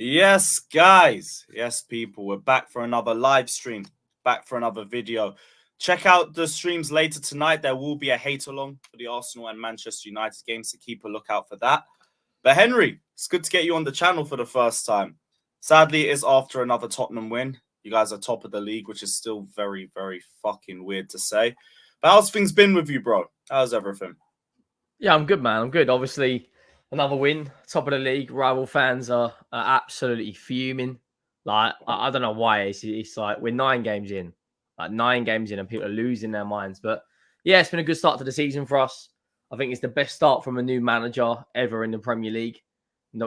Yes, guys. Yes, people. We're back for another live stream. Back for another video. Check out the streams later tonight. There will be a hate-along for the Arsenal and Manchester United games, so keep a lookout for that. But Henry, it's good to get you on the channel for the first time. Sadly, it is after another Tottenham win. You guys are top of the league, which is still very, very fucking weird to say. But how's things been with you, bro? How's everything? Yeah, I'm good, man. I'm good. Obviously, another win, top of the league. Rival fans are absolutely fuming. Like, I don't know why. It's like we're 9 games in. Like, 9 games in and people are losing their minds. But, yeah, it's been a good start to the season for us. I think it's the best start from a new manager ever in the Premier League.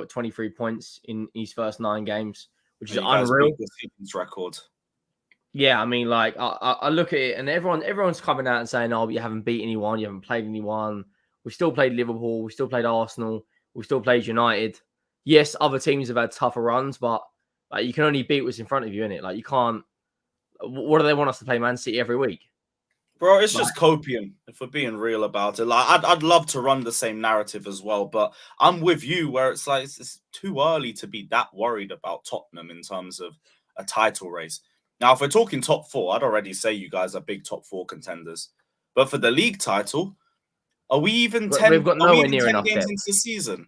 23 points in his first 9 games, which is unreal. The season's record. Yeah, I mean, like, I look at it and everyone's coming out and saying, oh, you haven't beat anyone, you haven't played anyone. We still played Liverpool, we still played Arsenal, we still played United. Yes, other teams have had tougher runs, but like, you can only beat what's in front of you, innit? Like, you can't. What do they want us to play Man City every week? Bro, it's just copium, if we're being real about it. Like, I'd love to run the same narrative as well, but I'm with you where it's like it's too early to be that worried about Tottenham in terms of a title race. Now, if we're talking top 4, I'd already say you guys are big top 4 contenders. But for the league title, are we even 10, We've got nowhere near 10 enough games depth into the season?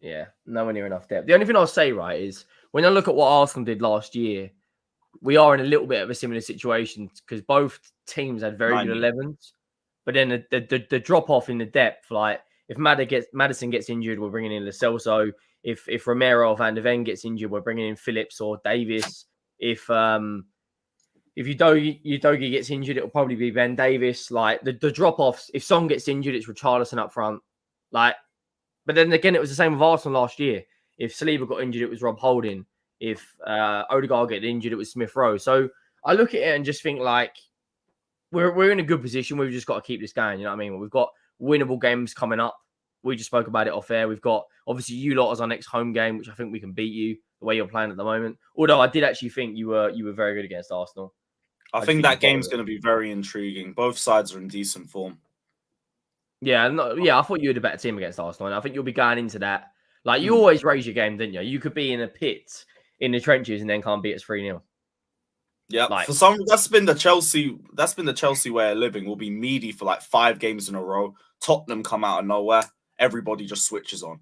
Yeah, nowhere near enough depth. The only thing I'll say, right, is when I look at what Arsenal did last year, we are in a little bit of a similar situation because both teams had very good 11s. But then the drop-off in the depth, like if Maddison gets injured, we're bringing in Lo Celso. If Romero or Van de Ven gets injured, we're bringing in Phillips or Davis. If Udogie gets injured, it'll probably be Ben Davis. Like the drop-offs, if Son gets injured, it's Richarlison up front. Like, but then again, it was the same with Arsenal last year. If Saliba got injured, it was Rob Holding. If Odegaard get injured, it was Smith Rowe. So I look at it and just think like we're in a good position. We've just got to keep this going. You know what I mean? We've got winnable games coming up. We just spoke about it off air. We've got obviously you lot as our next home game, which I think we can beat you the way you're playing at the moment. Although I did actually think you were very good against Arsenal. I think that game's going to be very intriguing. Both sides are in decent form. Yeah, I thought you had a better team against Arsenal, and I think you'll be going into that. Like you always raise your game, didn't you? You could be in a pit in the trenches and then can't beat us 3-0. Yeah, like, for some that's been the Chelsea way of living. We'll be meaty for like 5 games in a row. Tottenham come out of nowhere. Everybody just switches on.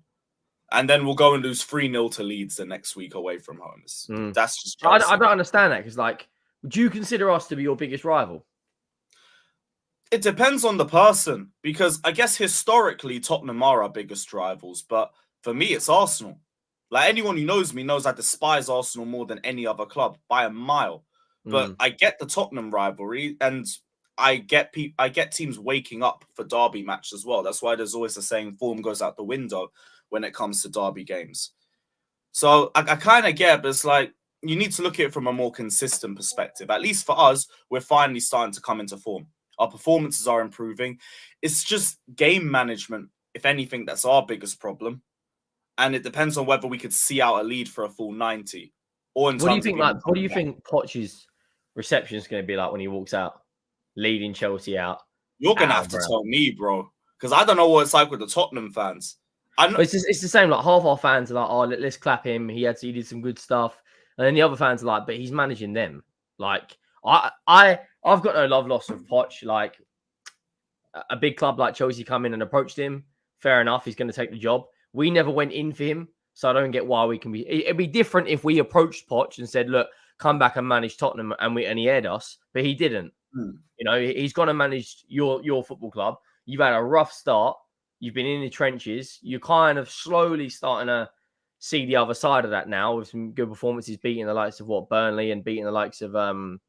And then we'll go and lose 3-0 to Leeds the next week away from home. That's just I don't understand that because, like, would you consider us to be your biggest rival? It depends on the person because I guess historically Tottenham are our biggest rivals, but for me it's Arsenal. Like anyone who knows me knows I despise Arsenal more than any other club by a mile. But I get the Tottenham rivalry and I get teams waking up for derby matches as well. That's why there's always the saying form goes out the window when it comes to derby games. So I kind of get, but it's like you need to look at it from a more consistent perspective. At least for us, we're finally starting to come into form. Our performances are improving. It's just game management, if anything, that's our biggest problem. And it depends on whether we could see out a lead for a full 90. Or in what do you think? What do you think Poch's reception is going to be like when he walks out, leading Chelsea out? You're going to have to tell me, bro, because I don't know what it's like with the Tottenham fans. It's the same. Like half our fans are like, "Oh, let's clap him. He did some good stuff," and then the other fans are like, "But he's managing them." Like I've got no love lost with Poch. Like a big club like Chelsea come in and approached him. Fair enough, he's going to take the job. We never went in for him, so I don't get why we can be. It'd be different if we approached Poch and said, "Look, come back and manage Tottenham," and he aired us, but he didn't. You know, he's going to manage your football club. You've had a rough start. You've been in the trenches. You're kind of slowly starting to see the other side of that now with some good performances, beating the likes of Burnley and beating the likes of Fulham.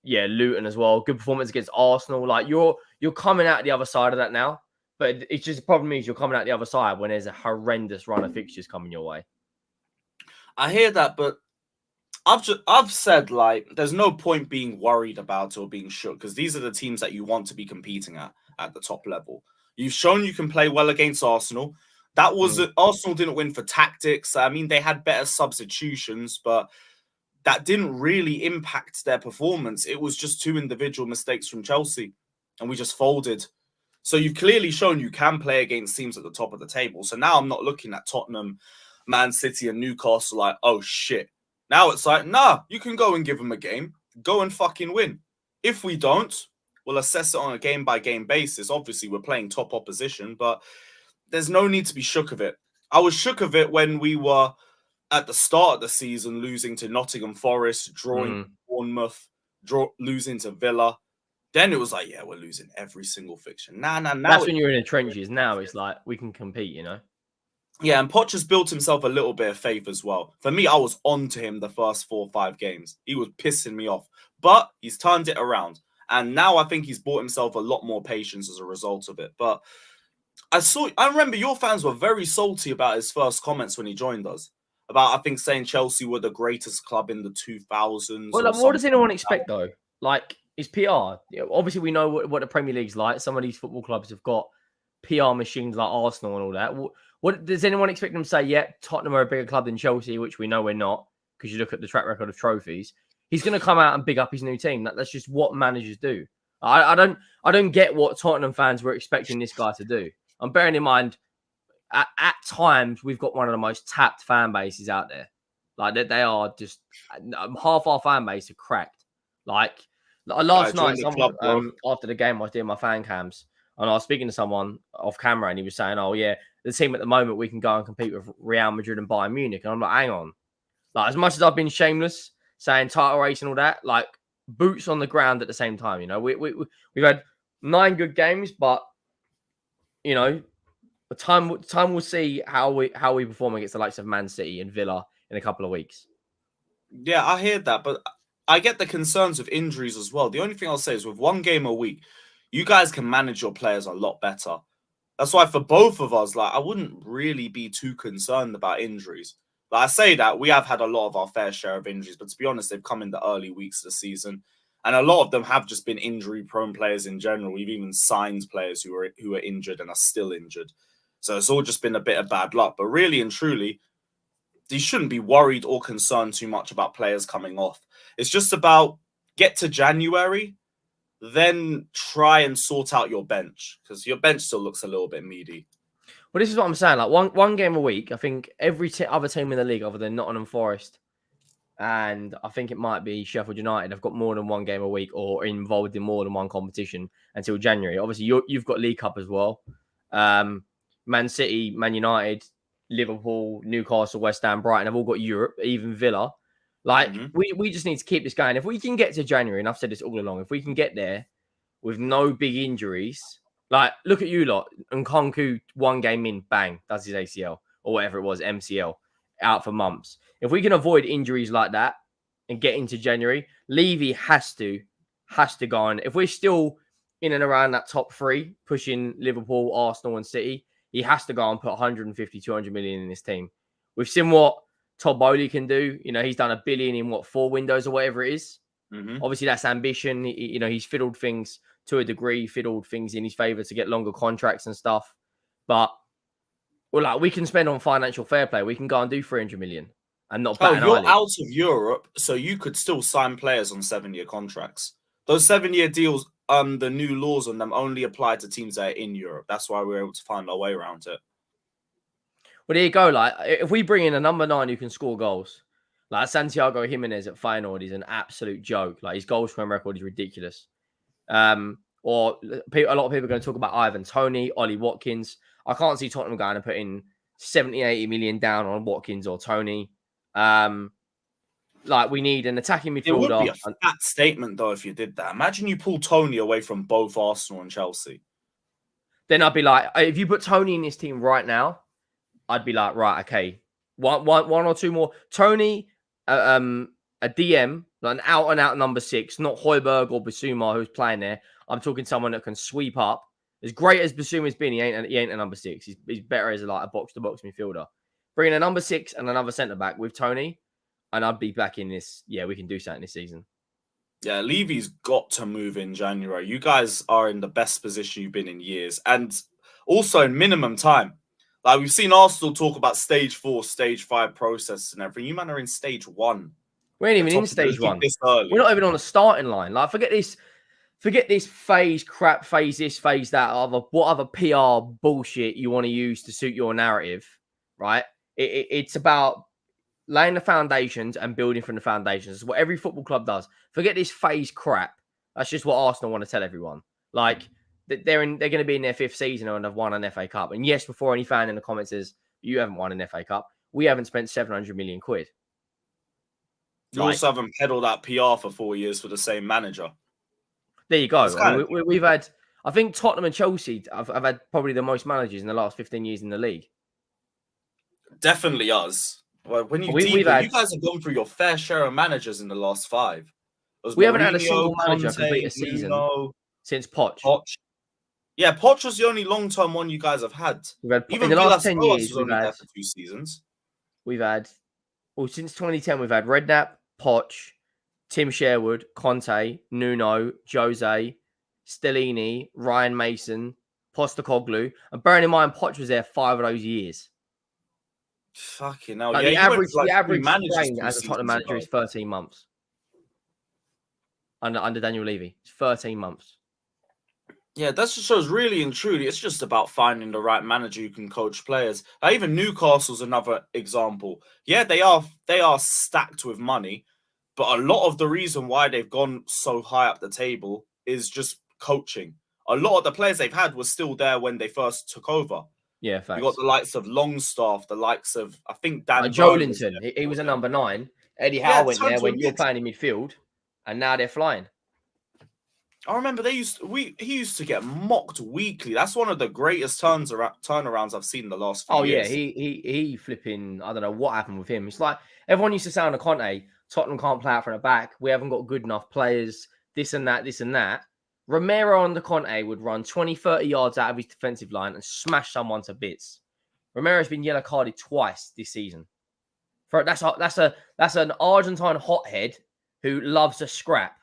Yeah, Luton as well. Good performance against Arsenal. Like you're coming out the other side of that now. But it's just the problem is you're coming out the other side when there's a horrendous run of fixtures coming your way. I hear that, but I've said like there's no point being worried about or being shook because these are the teams that you want to be competing at the top level. You've shown you can play well against Arsenal. That was Arsenal didn't win for tactics. I mean, they had better substitutions, but that didn't really impact their performance. It was just 2 individual mistakes from Chelsea, and we just folded. So you've clearly shown you can play against teams at the top of the table. So now I'm not looking at Tottenham, Man City and Newcastle like, oh shit. Now it's like, nah, you can go and give them a game. Go and fucking win. If we don't, we'll assess it on a game-by-game basis. Obviously, we're playing top opposition, but there's no need to be shook of it. I was shook of it when we were at the start of the season losing to Nottingham Forest, drawing Bournemouth, losing to Villa. Then it was like, yeah, we're losing every single fixture. Now that's when you're in the trenches. Now it's like we can compete, you know? Yeah, and Poch has built himself a little bit of faith as well. For me, I was on to him the first 4 or 5 games. He was pissing me off. But he's turned it around. And now I think he's bought himself a lot more patience as a result of it. But I remember your fans were very salty about his first comments when he joined us. About, I think, saying Chelsea were the greatest club in the 2000s. Well, what does anyone expect, though? Like, it's PR. Obviously, we know what the Premier League's like. Some of these football clubs have got PR machines like Arsenal and all that. What does anyone expect them to say? Yeah, Tottenham are a bigger club than Chelsea, which we know we're not, because you look at the track record of trophies. He's going to come out and big up his new team. That's just what managers do. I don't get what Tottenham fans were expecting this guy to do. I'm bearing in mind, at times we've got one of the most tapped fan bases out there. Like they are just half our fan base are cracked. Like last night, after the game, I was doing my fan cams. And I was speaking to someone off camera and he was saying, oh, yeah, the team at the moment, we can go and compete with Real Madrid and Bayern Munich. And I'm like, hang on. Like, as much as I've been shameless saying title race and all that, like, boots on the ground at the same time. You know, we've had 9 good games, but, you know, time will see how we perform against the likes of Man City and Villa in a couple of weeks. Yeah, I hear that. But I get the concerns of injuries as well. The only thing I'll say is with 1 game a week, you guys can manage your players a lot better. That's why for both of us, like, I wouldn't really be too concerned about injuries. Like, I say that we have had a lot of our fair share of injuries, but to be honest, they've come in the early weeks of the season. And a lot of them have just been injury-prone players in general. We've even signed players who are injured and are still injured. So it's all just been a bit of bad luck. But really and truly, you shouldn't be worried or concerned too much about players coming off. It's just about get to January, then try and sort out your bench, because your bench still looks a little bit meaty. Well, this is what I'm saying. Like one game a week, I think every other team in the league, other than Nottingham Forest, and I think it might be Sheffield United, have got more than 1 game a week or involved in more than 1 competition until January. Obviously, you've got League Cup as well. Man City, Man United, Liverpool, Newcastle, West Ham, Brighton have all got Europe, even Villa. Like, we just need to keep this going. If we can get to January, and I've said this all along, if we can get there with no big injuries, like, look at you lot, and Nkunku 1 game in, bang, does his ACL, or whatever it was, MCL, out for months. If we can avoid injuries like that and get into January, Levy has to go on. If we're still in and around that top 3, pushing Liverpool, Arsenal, and City, he has to go and put 150, 200 million in this team. We've seen what Todd Bowley can do. You know, he's done $1 billion in 4 windows or whatever it is. Obviously, that's ambition. He's fiddled things to a degree, fiddled things in his favor to get longer contracts and stuff. But we can spend on financial fair play. We can go and do 300 million and not bat an eyelid. You're out of Europe, so you could still sign players on 7-year contracts. Those 7-year deals, the new laws on them only apply to teams that are in Europe. That's why we're able to find our way around it. Well, there you go. Like, if we bring in a number 9 who can score goals, like Santiago Jimenez at Feyenoord is an absolute joke. Like, his goal scoring record is ridiculous. Or a lot of people are going to talk about Ivan Toney, Ollie Watkins. I can't see Tottenham going and putting 70, 80 million down on Watkins or Toney. Like, we need an attacking midfielder. It would be a fat statement, though, if you did that. Imagine you pull Toney away from both Arsenal and Chelsea. Then I'd be like, if you put Toney in this team right now, I'd be like, right, okay, one or 2 more. Toney, a DM, like an out-and-out number 6, not Højbjerg or Bissouma who's playing there. I'm talking someone that can sweep up. As great as Bissouma's been, he ain't a number 6. He's better as a box-to-box midfielder. Bring in a number 6 and another centre-back with Toney, and I'd be back in this. Yeah, we can do something this season. Yeah, Levy's got to move in January. You guys are in the best position you've been in years. And also in minimum time. Like, we've seen Arsenal talk about stage 4, stage 5 process and everything. You man are in stage 1. We ain't even in stage 1. We're not even on the starting line. Like, forget this phase crap, phase this, phase that, what other PR bullshit you want to use to suit your narrative, right? It's about laying the foundations and building from the foundations. It's what every football club does. Forget this phase crap. That's just what Arsenal want to tell everyone. Like they're going to be in their 5th season and have won an FA Cup. And yes, before any fan in the comments says you haven't won an FA Cup, we haven't spent 700 million quid. You also haven't peddled that PR for 4 years for the same manager. There you go. I mean, we've had, I think Tottenham and Chelsea have had probably the most managers in the last 15 years in the league. Definitely us. Well, when you you guys have gone through your fair share of managers in the last 5. We haven't had a single manager complete a season since Poch. Yeah, Poch was the only long-term one you guys have had. Even in the last 10 years, we've had for 2 seasons. We've had, well, since 2010, we've had Redknapp, Poch, Tim Sherwood, Conte, Nuno, Jose, Stellini, Ryan Mason, Postecoglou. And bearing in mind, Poch was there 5 of those years. Fucking hell. Like the average train as a Tottenham manager is 13 months. Under Daniel Levy. It's 13 months. Yeah, that just shows really and truly it's just about finding the right manager who can coach players. Even Newcastle's another example. Yeah, they are stacked with money, but a lot of the reason why they've gone so high up the table is just coaching. A lot of the players they've had were still there when they first took over. Yeah, facts. You got the likes of Longstaff, the likes of, I think, Dan Joelinton. He was a number 9. Eddie Howe went there when you're playing in midfield, and now they're flying. I remember he used to get mocked weekly. That's one of the greatest turnarounds I've seen in the last few years. Oh, yeah. He flipping, I don't know what happened with him. It's like everyone used to say on the Conte, Tottenham can't play out from the back. We haven't got good enough players, this and that, this and that. Romero on the Conte would run 20, 30 yards out of his defensive line and smash someone to bits. Romero's been yellow carded twice this season. That's an Argentine hothead who loves a scrap,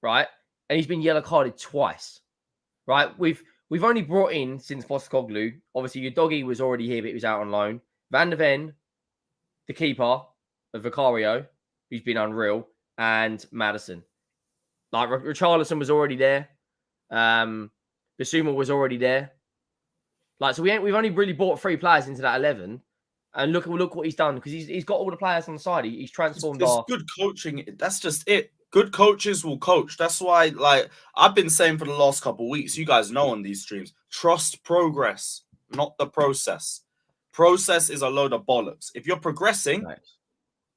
right? And he's been yellow carded twice, right? We've only brought in since Postecoglou. Obviously, your doggy was already here, but he was out on loan. Van der Ven, the keeper of Vicario, who's been unreal, and Maddison. Like Richarlison was already there. Bissouma was already there. Like, so we've only really brought 3 players into that 11, and look what he's done because he's got all the players on the side. He's transformed. It's good coaching. That's just it. Good coaches will coach. That's why, like, I've been saying for the last couple of weeks, you guys know on these streams, trust progress, not the process. Process is a load of bollocks. If you're progressing,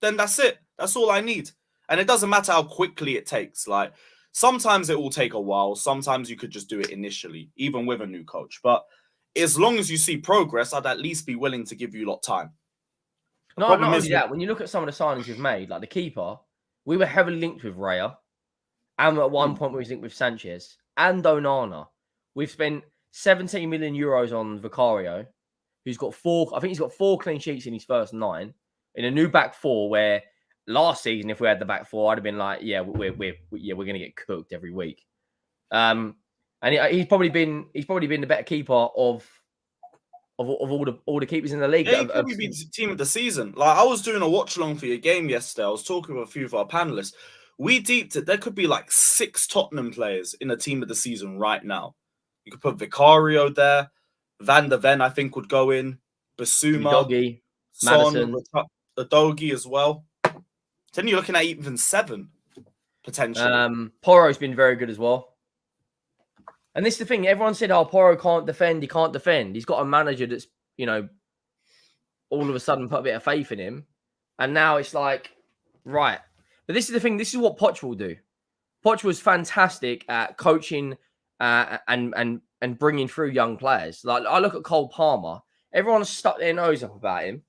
then that's it. That's all I need. And it doesn't matter how quickly it takes. Like, sometimes it will take a while. Sometimes you could just do it initially, even with a new coach. But as long as you see progress, I'd at least be willing to give you a lot of time. Not only that, when you look at some of the signings we've made, like the keeper, we were heavily linked with Raya. And at one point, we were linked with Sanchez and Onana. We've spent 17 million euros on Vicario, who's got 4. I think he's got 4 clean sheets in his first 9 in a new back 4. Where last season, if we had the back 4, I'd have been like, yeah, we're going to get cooked every week. And he's probably been the better keeper of all the keepers in the league. Yeah, he probably be team of the season. Like, I was doing a watch along for your game yesterday. I was talking with a few of our panelists. We deeped it. There could be like 6 Tottenham players in the team of the season right now. You could put Vicario there. Van der Ven, I think, would go in. Bissouma, Son, Udogie as well. Then you're looking at even 7 potentially. Porro's been very good as well. And this is the thing. Everyone said, oh, Porro can't defend. He can't defend. He's got a manager that's, all of a sudden put a bit of faith in him. And now it's like, right. But this is the thing. This is what Poch will do. Poch was fantastic at coaching and bringing through young players. Like, I look at Cole Palmer. Everyone's stuck their nose up about him.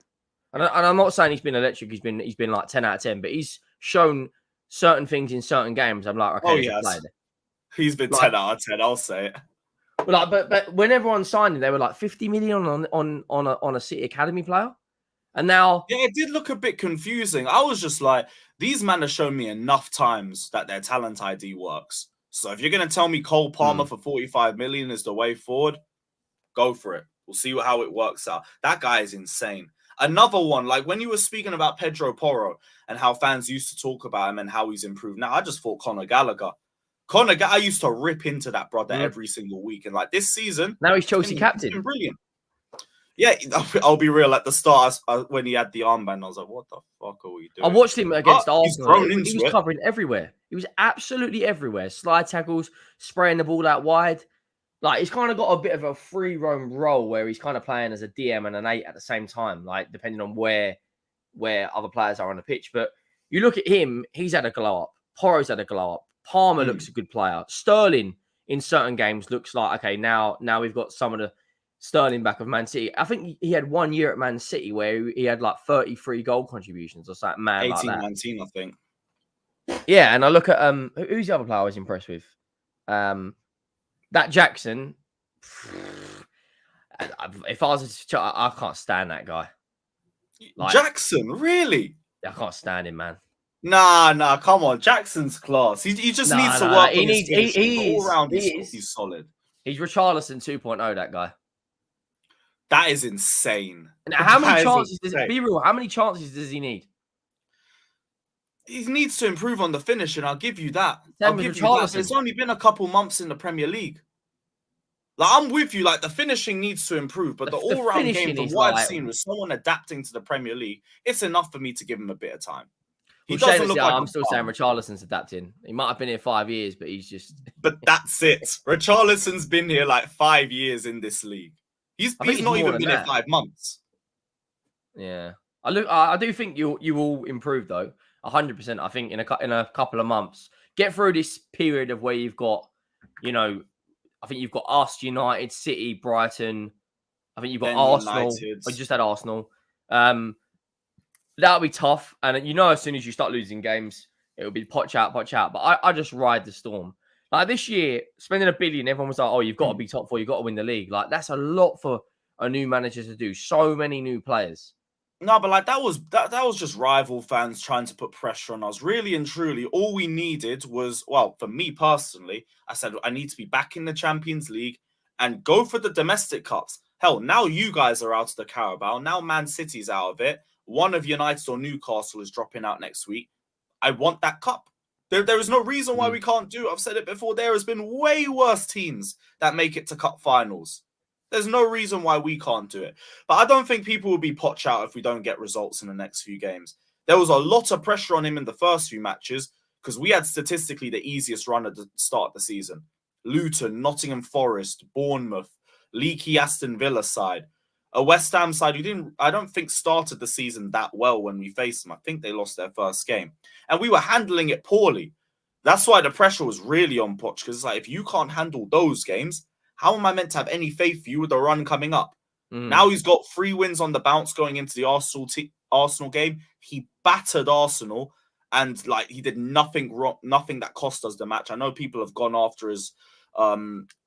And I'm not saying he's been electric. He's been like 10 out of 10. But he's shown certain things in certain games. I'm like, okay, he's been 10 out of 10. I'll say it. But when everyone signed him, they were like 50 million on a City Academy player, and now it did look a bit confusing. I was just like, these men have shown me enough times that their talent ID works. So if you're gonna tell me Cole Palmer for 45 million is the way forward, go for it. We'll see how it works out. That guy is insane. Another one, like when you were speaking about Pedro Porro and how fans used to talk about him and how he's improved. Now I just thought Conor Gallagher. I used to rip into that brother every single week. And like this season... Now he's Chelsea captain. Brilliant. Yeah, I'll be real. At the start, when he had the armband, I was like, "What the fuck are we I doing?" watched him against He's Arsenal. grown He was into it. covering everywhere. He was absolutely everywhere. Slide tackles, spraying the ball out wide. Like, he's kind of got a bit of a free roam role where he's kind of playing as a DM and an 8 at the same time, like depending on where other players are on the pitch. But you look at him, he's had a glow up. Porro's had a glow up. Palmer looks a good player. Sterling in certain games looks like, okay, now we've got some of the Sterling back of Man City. I think he had 1 year at Man City where he had like 33 goal contributions or something mad 18, like that. 19, I think. Yeah, and I look at who's the other player I was impressed with? That Jackson. If I was I can't stand that guy. Like, Jackson, really? I can't stand him, man. Nah, come on. Jackson's class. He just needs to work on his finishing. All around, he's solid. He's Richarlison 2.0, that guy. That is insane. Now, how many chances does it be real? How many chances does he need? He needs to improve on the finish, and I'll give you that. I'll give you that. It's only been a couple months in the Premier League. Like, I'm with you. Like, the finishing needs to improve, but the all-round game, from what I've seen with someone adapting to the Premier League, it's enough for me to give him a bit of time. He doesn't look like I'm still saying Richarlison's adapting. He might have been here 5 years, but he's just. But that's it. Richarlison's been here like 5 years in this league. He's not even been here 5 months. Yeah, I do think you will improve though. 100%. I think in a couple of months, get through this period of where you've got, I think you've got us, United, City, Brighton. I think you've got Arsenal. I just had Arsenal. That'll be tough. And as soon as you start losing games, it'll be potch out. But I just ride the storm. Like this year, spending $1 billion, everyone was like, "Oh, you've got to be top 4. You've got to win the league." Like that's a lot for a new manager to do. So many new players. No, but like that was just rival fans trying to put pressure on us. Really and truly, all we needed was, well, for me personally, I said I need to be back in the Champions League and go for the domestic cups. Hell, now you guys are out of the Carabao. Now Man City's out of it. One of United or Newcastle is dropping out next week. I want that cup. There is no reason why we can't do it. I've said it before. There has been way worse teams that make it to cup finals. There's no reason why we can't do it. But I don't think people will be potch out if we don't get results in the next few games. There was a lot of pressure on him in the first few matches because we had statistically the easiest run at the start of the season. Luton, Nottingham Forest, Bournemouth, leaky Aston Villa side. A West Ham side who I don't think started the season that well when we faced them. I think they lost their first game. And we were handling it poorly. That's why the pressure was really on Poch, because it's like, if you can't handle those games, how am I meant to have any faith for you with the run coming up? Now he's got 3 wins on the bounce going into the Arsenal game. He battered Arsenal, and like he did nothing wrong, nothing that cost us the match. I know people have gone after his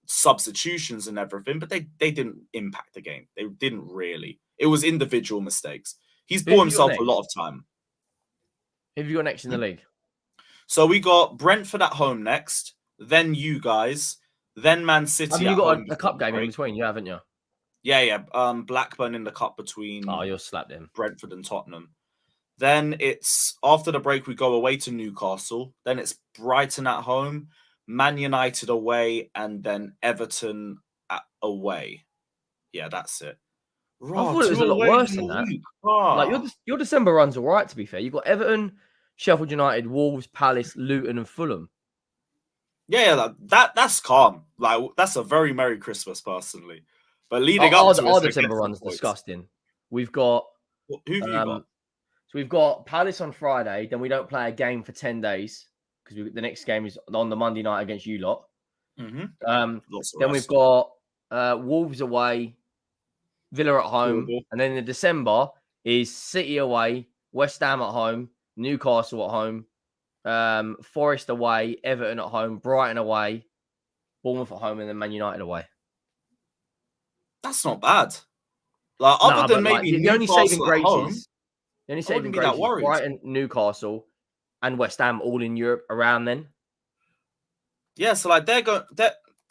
substitutions and everything, but they didn't impact the game. They didn't really. It was individual mistakes. He's bought himself a lot of time. Who have you got next in the league? So we got Brentford at home next, then you guys, then Man City. You got a cup game in between, haven't you? Yeah. Blackburn in the cup between. Oh, you're slapped in. Brentford and Tottenham. Then it's after the break we go away to Newcastle. Then it's Brighton at home, Man United away, and then Everton away. Yeah, that's it. I thought it was a lot worse than that. Like your December run's all right, to be fair. You've got Everton, Sheffield United, Wolves, Palace, Luton, and Fulham. Yeah, that's calm. Like that's a very Merry Christmas, personally. But leading up to our December run's disgusting. We've got who have you got? So we've got Palace on Friday. Then we don't play a game for 10 days because the next game is on the Monday night against you lot. Then we've got Wolves away, Villa at home, and then in December is City away, West Ham at home, Newcastle at home, Forest away, Everton at home, Brighton away, Bournemouth at home, and then Man United away. That's not bad. Like other than maybe the only saving grace home, is the only saving grace is Brighton, Newcastle, and West Ham all in Europe around then. Yeah, so like they're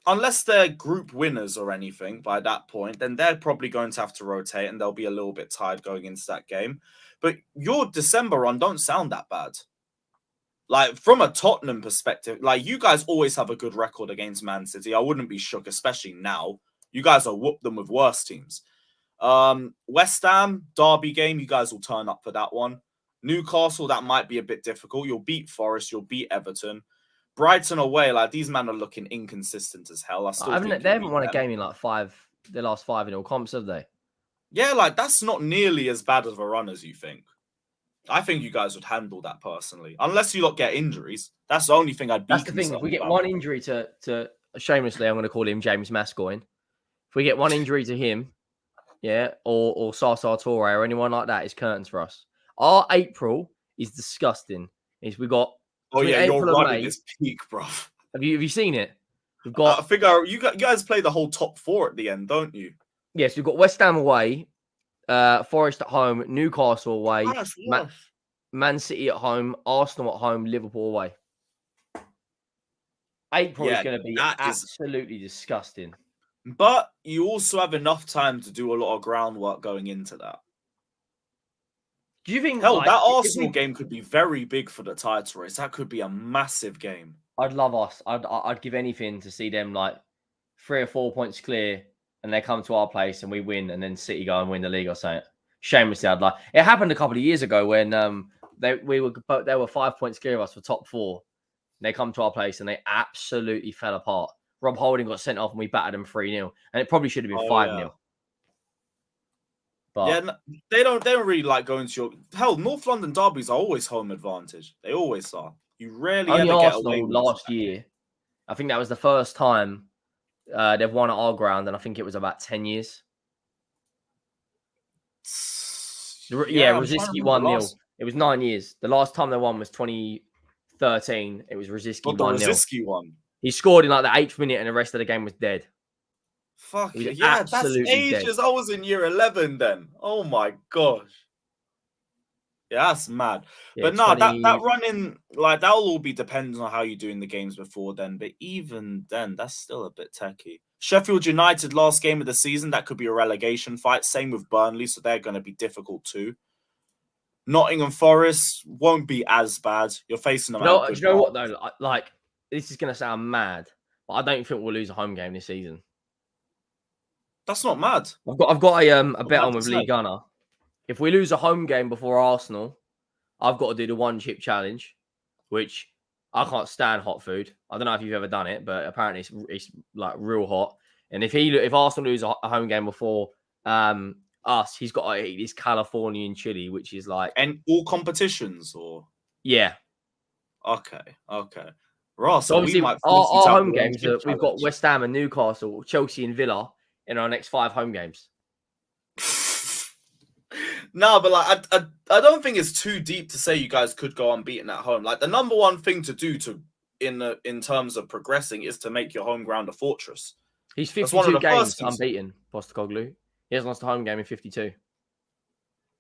unless they're group winners or anything by that point, then they're probably going to have to rotate and they'll be a little bit tired going into that game. But your December run don't sound that bad. Like from a Tottenham perspective, like you guys always have a good record against Man City. I wouldn't be shook, especially now. You guys have whooped them with worse teams. West Ham, Derby game, you guys will turn up for that one. Newcastle, that might be a bit difficult. You'll beat Forest, you'll beat Everton. Brighton away, like these men are looking inconsistent as hell. I still think they haven't won a game in like the last 5 in all comps, have they? Yeah, like that's not nearly as bad of a run as you think. I think you guys would handle that personally, unless you lot get injuries. That's the only thing I'd be. That's the thing. If we get one injury to shamelessly, I'm going to call him James Mascoigne. If we get one injury to him, yeah, or Sasa Toure or anyone like that, it's curtains for us. Our April is disgusting. We got you're running this peak, bro. Have you seen it? We've got. I figure you guys play the whole top 4 at the end, don't you? Yes, we've got West Ham away, Forest at home, Newcastle away, Man City at home, Arsenal at home, Liverpool away. April is going to be absolutely disgusting. But you also have enough time to do a lot of groundwork going into that. Do you think that Arsenal game could be very big for the title race? That could be a massive game. I'd love us. I'd give anything to see them like 3 or 4 points clear, and they come to our place and we win, and then City go and win the league or something. Shamelessly, I'd like. It happened a couple of years ago when they were 5 points clear of us for top 4. And they come to our place and they absolutely fell apart. Rob Holding got sent off and we battered them 3-0, and it probably should have been 5-0. Yeah. But yeah, they don't really like going to your North London derbies are always home advantage. They always are. You rarely only ever Arsenal get away with last year. I think that was the first time they've won at our ground, and I think it was about 10 years. Yeah, Rosicky 1-0. It was 9 years. The last time they won was 2013. It was Rosicky 1-0. Rosicky one. He scored in like the 8th minute, and the rest of the game was dead. Fuck yeah, that's ages. I was in year 11 then. Oh my gosh. Yeah, that's mad. Yeah, but no, that running, like, that'll all be dependent on how you do in the games before then. But even then, that's still a bit techie. Sheffield United, last game of the season, that could be a relegation fight. Same with Burnley, so they're going to be difficult too. Nottingham Forest won't be as bad. You're facing them. Do you know what though? Like, this is going to sound mad, but I don't think we'll lose a home game this season. That's not mad. I've got a bet on with Lee Gunner. If we lose a home game before Arsenal, I've got to do the 1 chip challenge, which I can't stand hot food. I don't know if you've ever done it, but apparently it's like real hot. And if Arsenal lose a home game before us, he's got to eat this Californian chili, which is like... And all competitions, or... Yeah. Okay. Right, so obviously, our home games, we've got West Ham and Newcastle, Chelsea and Villa in our next 5 home games. No, but like I don't think it's too deep to say you guys could go unbeaten at home. Like the number one thing to do in terms of progressing is to make your home ground a fortress. He's 52 games unbeaten, Postecoglou. He hasn't lost a home game in 52.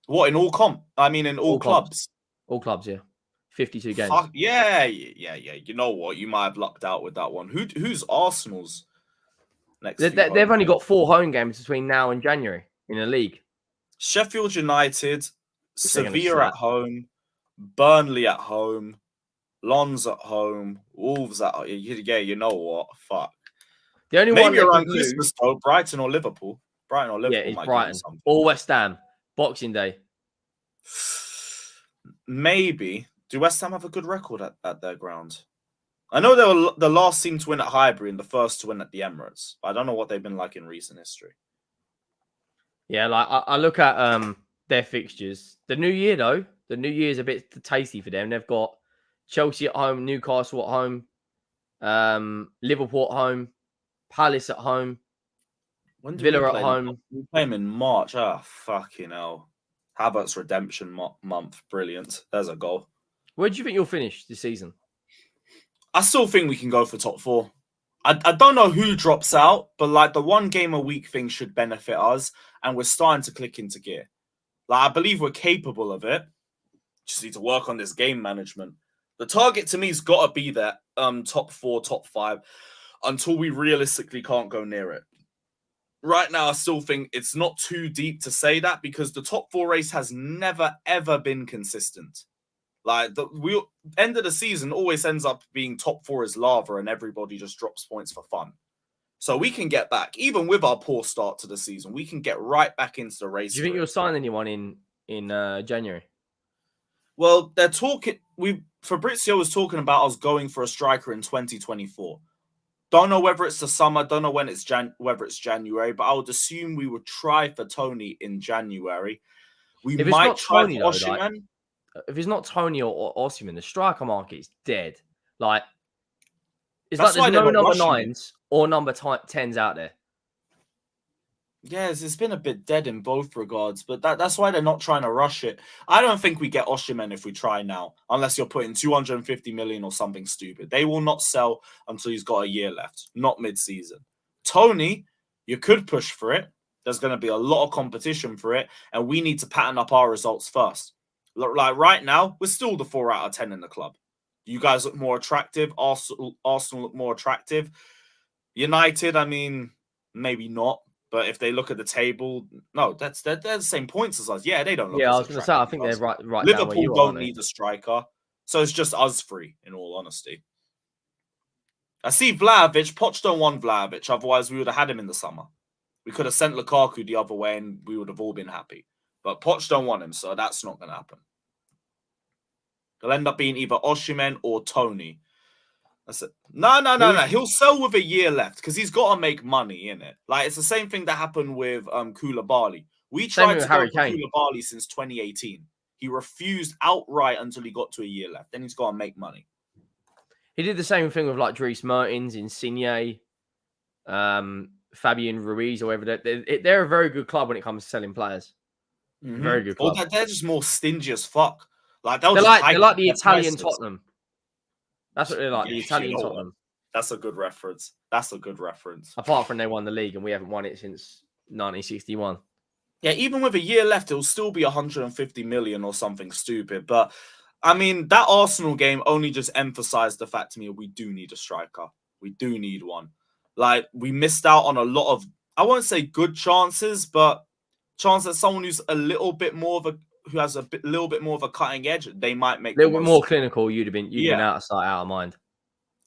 What, in all comp? I mean, in all clubs? All clubs, yeah. 52 games. Yeah. You know what? You might have lucked out with that one. Who's Arsenal's next? They've only got 4 home games between now and January in the league. Sheffield United, Sevilla at home, Burnley at home, Lens at home, Wolves at home. Yeah, you know what? Fuck. The only maybe one around Christmas though, Brighton or Liverpool. Yeah, it's Brighton. Or West Ham. Boxing Day. Maybe. Do West Ham have a good record at their ground? I know they were the last team to win at Highbury and the first to win at the Emirates. But I don't know what they've been like in recent history. Yeah, like I look at their fixtures. The new year, though, the new year is a bit tasty for them. They've got Chelsea at home, Newcastle at home, Liverpool at home, Palace at home, Villa at home. We play them in March. Ah, fucking hell. Havertz redemption month. Brilliant. There's a goal. Where do you think you'll finish this season? I still think we can go for top 4. I don't know who drops out, but like the 1 game a week thing should benefit us, and we're starting to click into gear. Like I believe we're capable of it. Just need to work on this game management. The target to me has got to be that top 4, top 5, until we realistically can't go near it. Right now, I still think it's not too deep to say that because the top 4 race has never ever been consistent. Like the end of the season always ends up being top 4 is lava and everybody just drops points for fun. So we can get back, even with our poor start to the season, we can get right back into the race. Do you think you'll sign anyone in January? Well, they're talking. Fabrizio was talking about us going for a striker in 2024. Don't know whether it's the summer. Don't know when it's whether it's January. But I would assume we would try for Tony in January. We If might it's try not Tony, for though, Osimhen. if it's not Tony or Osimhen, the striker market is dead. Like, it's That's like why there's they're no not number rushing 9s or number 10s out there. Yes, it's been a bit dead in both regards, but that's why they're not trying to rush it. I don't think we get Osimhen if we try now, unless you're putting 250 million or something stupid. They will not sell until he's got a year left, not mid-season. Tony, you could push for it. There's going to be a lot of competition for it, and we need to pattern up our results first. Like right now, we're still the 4 out of 10 in the club. You guys look more attractive. Arsenal look more attractive. United, I mean, maybe not. But if they look at the table, no, they're the same points as us. Yeah, they don't look. Yeah, as I was going to say, I think they're right down where Liverpool you are, don't aren't they? need a striker, so it's just us three. In all honesty, I see Vlahovic. Poch don't want Vlahovic. Otherwise, we would have had him in the summer. We could have sent Lukaku the other way, and we would have all been happy. But Poch don't want him, so that's not going to happen. It'll end up being either Osimhen or Tony. That's it. No. He'll sell with a year left because he's got to make money in it. Like it's the same thing that happened with Koulibaly. We tried to go for Koulibaly since 2018. He refused outright until he got to a year left. Then he's got to make money. He did the same thing with like Dries Mertens, Insigne, Fabian Ruiz, or whatever. They're a very good club when it comes to selling players. Mm-hmm. Very good club. Well, they're just more stingy as fuck. Like they're like the Italian Tottenham. That's what they're like, the Italian Tottenham. What? That's a good reference. Apart from they won the league and we haven't won it since 1961. Yeah, even with a year left, it will still be 150 million or something stupid. But, I mean, that Arsenal game only just emphasized the fact to me we do need a striker. We do need one. Like, we missed out on a lot of, I won't say good chances, but chance that someone who's a little bit more of a, who has a little bit more of a cutting edge, they might make a little bit more clinical. You'd been out of sight, out of mind.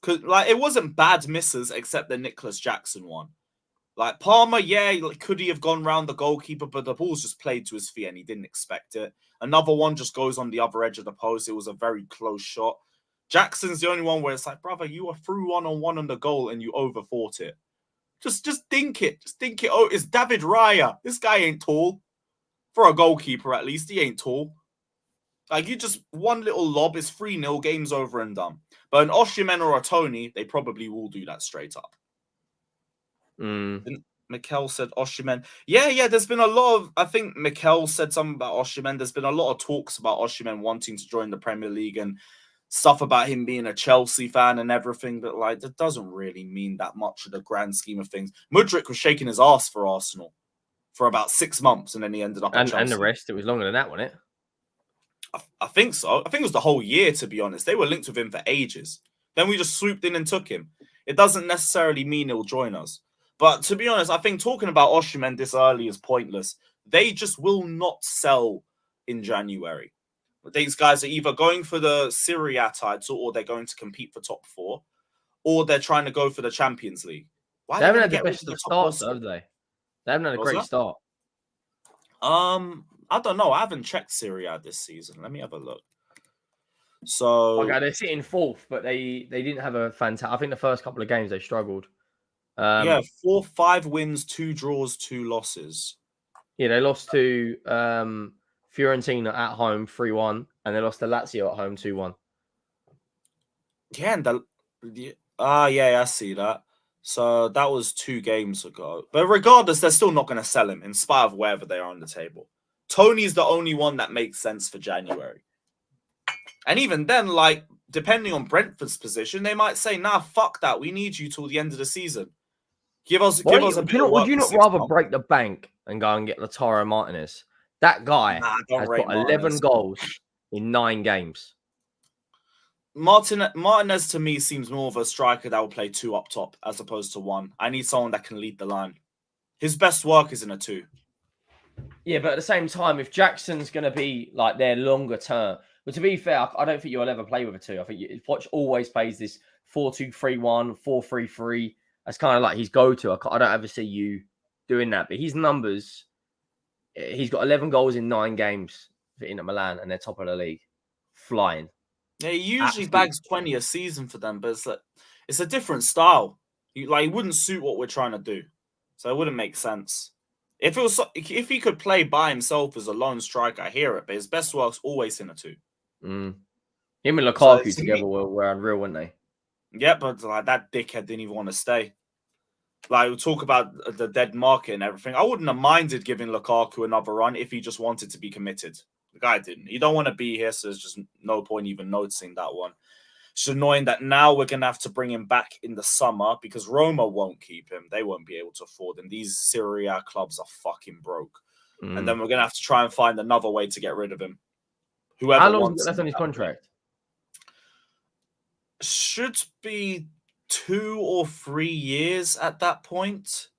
Because like it wasn't bad misses except the Nicholas Jackson one. Like Palmer, could he have gone round the goalkeeper, but the ball's just played to his feet and he didn't expect it. Another one just goes on the other edge of the post. It was a very close shot. Jackson's the only one where it's like, brother, you were through 1-on-1 on the goal and you overthought it. Just dink it. Just dink it. Oh, it's David Raya. This guy ain't tall. For a goalkeeper, at least, he ain't tall. Like, you just, one little lob is 3-0, game's over and done. But an Osimhen or a Tony, they probably will do that straight up. Mikel said Osimhen. Yeah, there's been a lot of, I think Mikel said something about Osimhen. There's been a lot of talks about Osimhen wanting to join the Premier League and stuff about him being a Chelsea fan and everything. But, like, that doesn't really mean that much in the grand scheme of things. Mudryk was shaking his ass for Arsenal for about 6 months, and then he ended up at Chelsea. And the rest, it was longer than that, wasn't it? I think so. I think it was the whole year, to be honest. They were linked with him for ages. Then we just swooped in and took him. It doesn't necessarily mean he'll join us. But to be honest, I think talking about Osimhen this early is pointless. They just will not sell in January. These guys are either going for the Serie A title or they're going to compete for top 4 or they're trying to go for the Champions League. Why they haven't had the best of starts, have they? They haven't had a great start. I don't know. I haven't checked Serie A this season. Let me have a look. So okay, they're sitting 4th, but they didn't have a fantastic. I think the first couple of games they struggled. 5 wins, 2 draws, 2 losses. Yeah, they lost to Fiorentina at home 3-1, and they lost to Lazio at home 2-1. Yeah, and I see that. So that was 2 games ago. But regardless, they're still not going to sell him in spite of wherever they are on the table. Tony's the only one that makes sense for January. And even then, like, depending on Brentford's position, they might say, nah, fuck that. We need you till the end of the season. Give us a bit of work. Would you not rather break the bank and go and get Lautaro Martinez? That guy has got 11 goals in 9 games. Martinez to me seems more of a striker that will play 2 up top as opposed to 1. I need someone that can lead the line. His best work is in a 2. Yeah, but at the same time, if Jackson's going to be like their longer term, but to be fair, I don't think you'll ever play with a 2. I think Poch always plays this 4-2-3-1, 4-3-3. That's kind of like his go-to. I don't ever see you doing that. But his numbers, he's got 11 goals in 9 games for Inter Milan, and they're top of the league, flying. Yeah, he usually Absolute. bags 20 a season for them, but it's a different style. It wouldn't suit what we're trying to do, so it wouldn't make sense. If he could play by himself as a lone striker, I hear it, but his best work's always in a 2. Him and So Lukaku together were unreal, weren't they? Yeah, but like that dickhead didn't even want to stay. Like, we'll talk about the dead market and everything. I wouldn't have minded giving Lukaku another run if he just wanted to be committed. The guy didn't. He don't want to be here, so there's just no point even noticing that one. It's annoying that now we're going to have to bring him back in the summer because Roma won't keep him. They won't be able to afford him. These Serie A clubs are fucking broke. And then we're going to have to try and find another way to get rid of him. Whoever How long wants is he left on his contract? Should be 2 or 3 years at that point.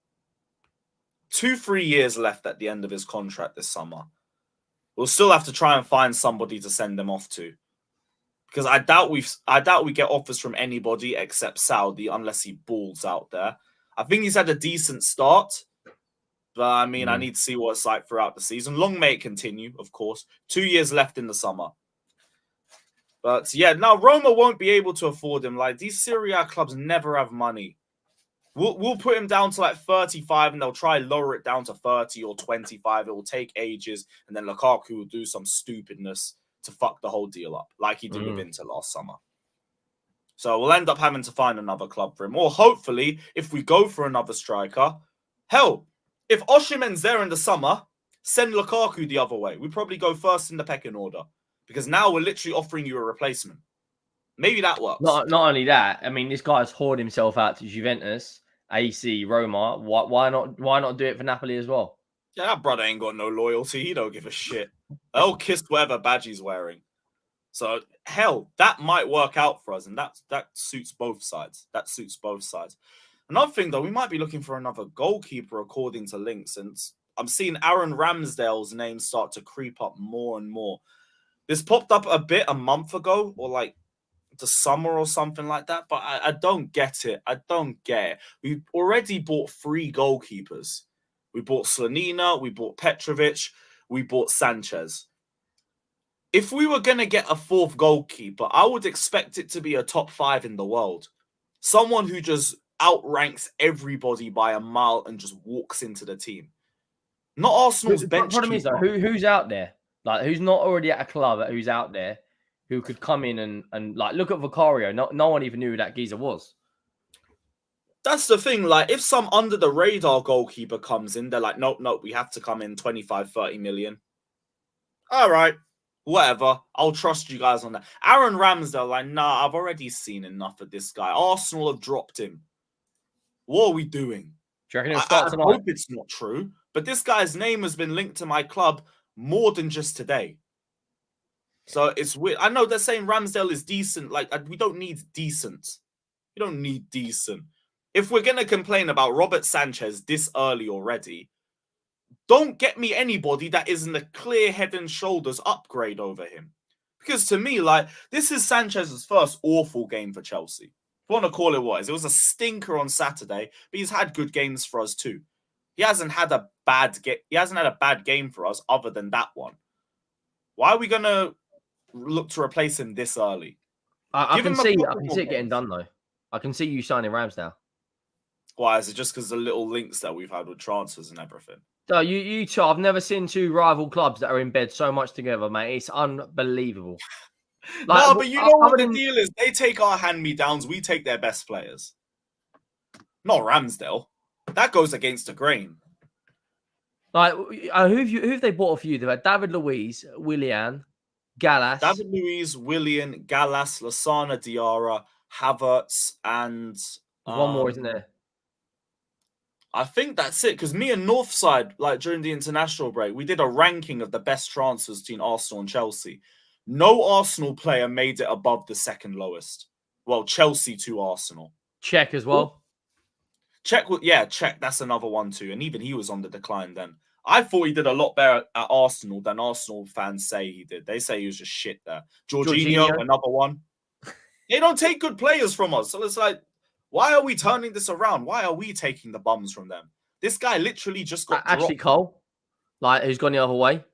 2-3 years left at the end of his contract this summer. We'll still have to try and find somebody to send him off to. Because I doubt we get offers from anybody except Saudi unless he balls out there. I think he's had a decent start. But I mean, I need to see what it's like throughout the season. Long may it continue, of course. 2 years left in the summer. But yeah, now Roma won't be able to afford him. Like, these Serie A clubs never have money. We'll put him down to like 35 and they'll try lower it down to 30 or 25. It will take ages. And then Lukaku will do some stupidness to fuck the whole deal up, like he did with Inter last summer. So we'll end up having to find another club for him. Or hopefully, if we go for another striker, hell, if Osimhen's there in the summer, send Lukaku the other way. We probably go first in the pecking order. Because now we're literally offering you a replacement. Maybe that works. Not only that, I mean, this guy's hoarded himself out to Juventus, AC, Roma. Why not do it for Napoli as well? Yeah, that brother ain't got no loyalty. He don't give a shit. They'll kiss whatever badge he's wearing. So, hell, that might work out for us. And that suits both sides. That suits both sides. Another thing, though, we might be looking for another goalkeeper according to links. And I'm seeing Aaron Ramsdale's name start to creep up more and more. This popped up a bit a month ago, or like the summer or something like that, but I don't get it. I don't get it. We already bought 3 goalkeepers. We bought Slonina, we bought Petrovic, we bought Sanchez. If we were going to get a 4th goalkeeper, I would expect it to be a top 5 in the world. Someone who just outranks everybody by a mile and just walks into the team. Not Arsenal's bench. The problem is, though, who's out there? Like, who's not already at a club, who's out there, who could come in and like, look at Vicario. No one even knew who that geezer was. That's the thing. Like, if some under-the-radar goalkeeper comes in, they're like, nope, we have to come in 25, 30 million. All right, whatever. I'll trust you guys on that. Aaron Ramsdale, like, nah, I've already seen enough of this guy. Arsenal have dropped him. What are we doing? Do you reckon he'll start tonight? I hope it's not true, but this guy's name has been linked to my club more than just today. So it's weird. I know they're saying Ramsdale is decent. Like, we don't need decent. We don't need decent. If we're going to complain about Robert Sanchez this early already, don't get me anybody that isn't a clear head and shoulders upgrade over him. Because to me, like, this is Sanchez's first awful game for Chelsea. If you want to call it what it is. It was a stinker on Saturday, but he's had good games for us too. He hasn't had a bad game for us other than that one. Why are we going to look to replace him this early? I can see it getting done, though. I can see you signing Ramsdale. Why? Is it just because the little links that we've had with transfers and everything? No, you two, I've never seen 2 rival clubs that are in bed so much together, mate. It's unbelievable. Like, no, but you know what the deal is? They take our hand-me-downs, we take their best players. Not Ramsdale. That goes against the grain. Like, who've they bought for you? They've had David Luiz, Willian, Gallas. David Luiz, Willian, Gallas, Lasana Diarra, Havertz, and... one more, isn't there? I think that's it. Because me and Northside, like during the international break, we did a ranking of the best transfers between Arsenal and Chelsea. No Arsenal player made it above the second lowest. Well, Chelsea to Arsenal. Czech as well. Czech. That's another one too. And even he was on the decline then. I thought he did a lot better at Arsenal than Arsenal fans say he did. They say he was just shit there. Jorginho, another one. They don't take good players from us. So it's like, Why are we turning this around? Why are we taking the bums from them? This guy literally just got Ashley dropped. Cole, like who's gone the other way.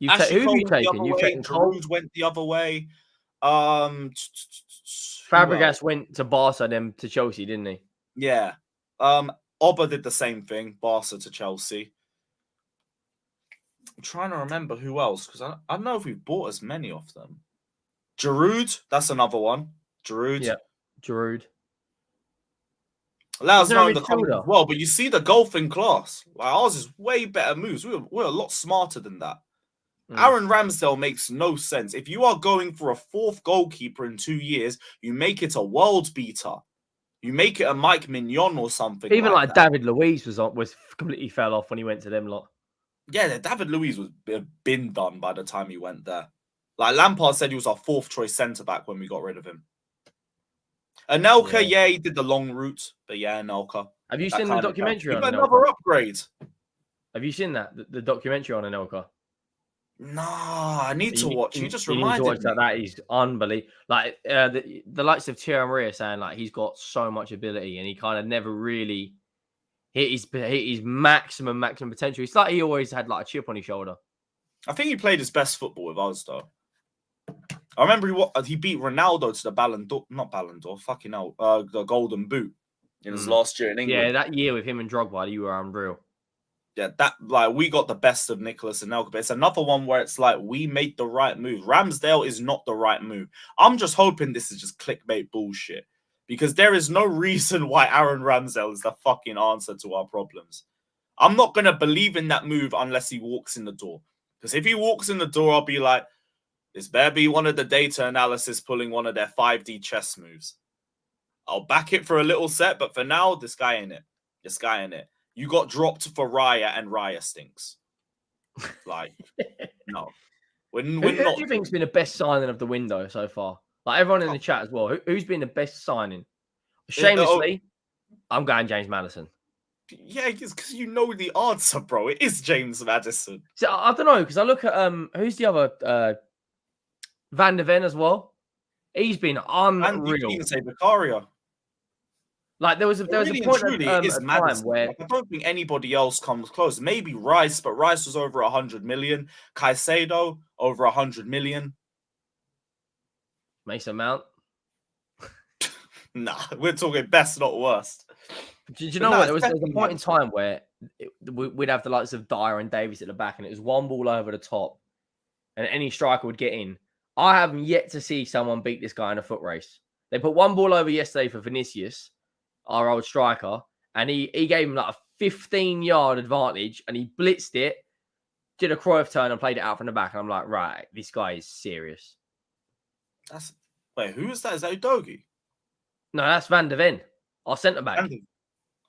Ashley Who have Cole you went the taken? other You've way. taken Cole. Giroud went the other way. Who else? Fabregas went to Barca, then to Chelsea, didn't he? Yeah. Oba did the same thing. Barca to Chelsea. I'm trying to remember who else, because I don't know if we've bought as many of them. Giroud, that's another one. Giroud. Yeah, Giroud. Let us Isn't know there in a the comments as midfielder? well. But you see the golfing class. Like ours is way better moves. We're a lot smarter than that. Aaron Ramsdale makes no sense. If you are going for a fourth goalkeeper in 2 years, you make it a world beater. You make it a Mike Mignon or something. Even like that. David Luiz was completely fell off when he went to them lot. Yeah, David Luiz was been done by the time he went there. Like Lampard said, he was our fourth choice centre back when we got rid of him. Anelka, yeah, he did the long route, but yeah, Anelka. Have you seen the documentary on Anelka? Another upgrade. Have you seen that the documentary on Anelka? Nah, I need to watch. You just reminded me. That is unbelievable. Like the likes of Thierry Henry saying like he's got so much ability and he kind of never really hit his maximum potential. It's like he always had like a chip on his shoulder. I think he played his best football with us though. I remember he beat Ronaldo to the the Golden Boot in his last year in England. Yeah, that year with him and Drogba, you were unreal. Yeah, we got the best of Nicholas and Anelka, but it's another one where it's like we made the right move. Ramsdale is not the right move. I'm just hoping this is just clickbait bullshit because there is no reason why Aaron Ramsdale is the fucking answer to our problems. I'm not gonna believe in that move unless he walks in the door. Because if he walks in the door, I'll be like, this better be one of the data analysis pulling one of their 5D chess moves. I'll back it for a little set, but for now, this guy in it. This guy in it. You got dropped for Raya, and Raya stinks. Like, no. Who do you think's been the best signing of the window so far? Like everyone in the chat as well. Who's been the best signing? Shamelessly, I'm going James Maddison. Yeah, because you know the answer, bro. It is James Maddison. So I don't know because I look at who's the other Van der Ven as well. He's been unreal. And say Vicario. Like there was a point at a time where I don't think anybody else comes close. Maybe Rice, but Rice was over 100 million. Caicedo over 100 million. Mason Mount. Nah, we're talking best, not worst. Do you know what? There was a point in time where we'd have the likes of Dyer and Davies at the back, and it was one ball over the top, and any striker would get in. I haven't yet to see someone beat this guy in a foot race. They put one ball over yesterday for Vinicius, our old striker, and he gave him like a 15-yard advantage, and he blitzed it, did a Cruyff turn, and played it out from the back. And I'm like, right, this guy is serious. Wait, who is that? Is that Udogie? No, that's Van der Ven, our centre back.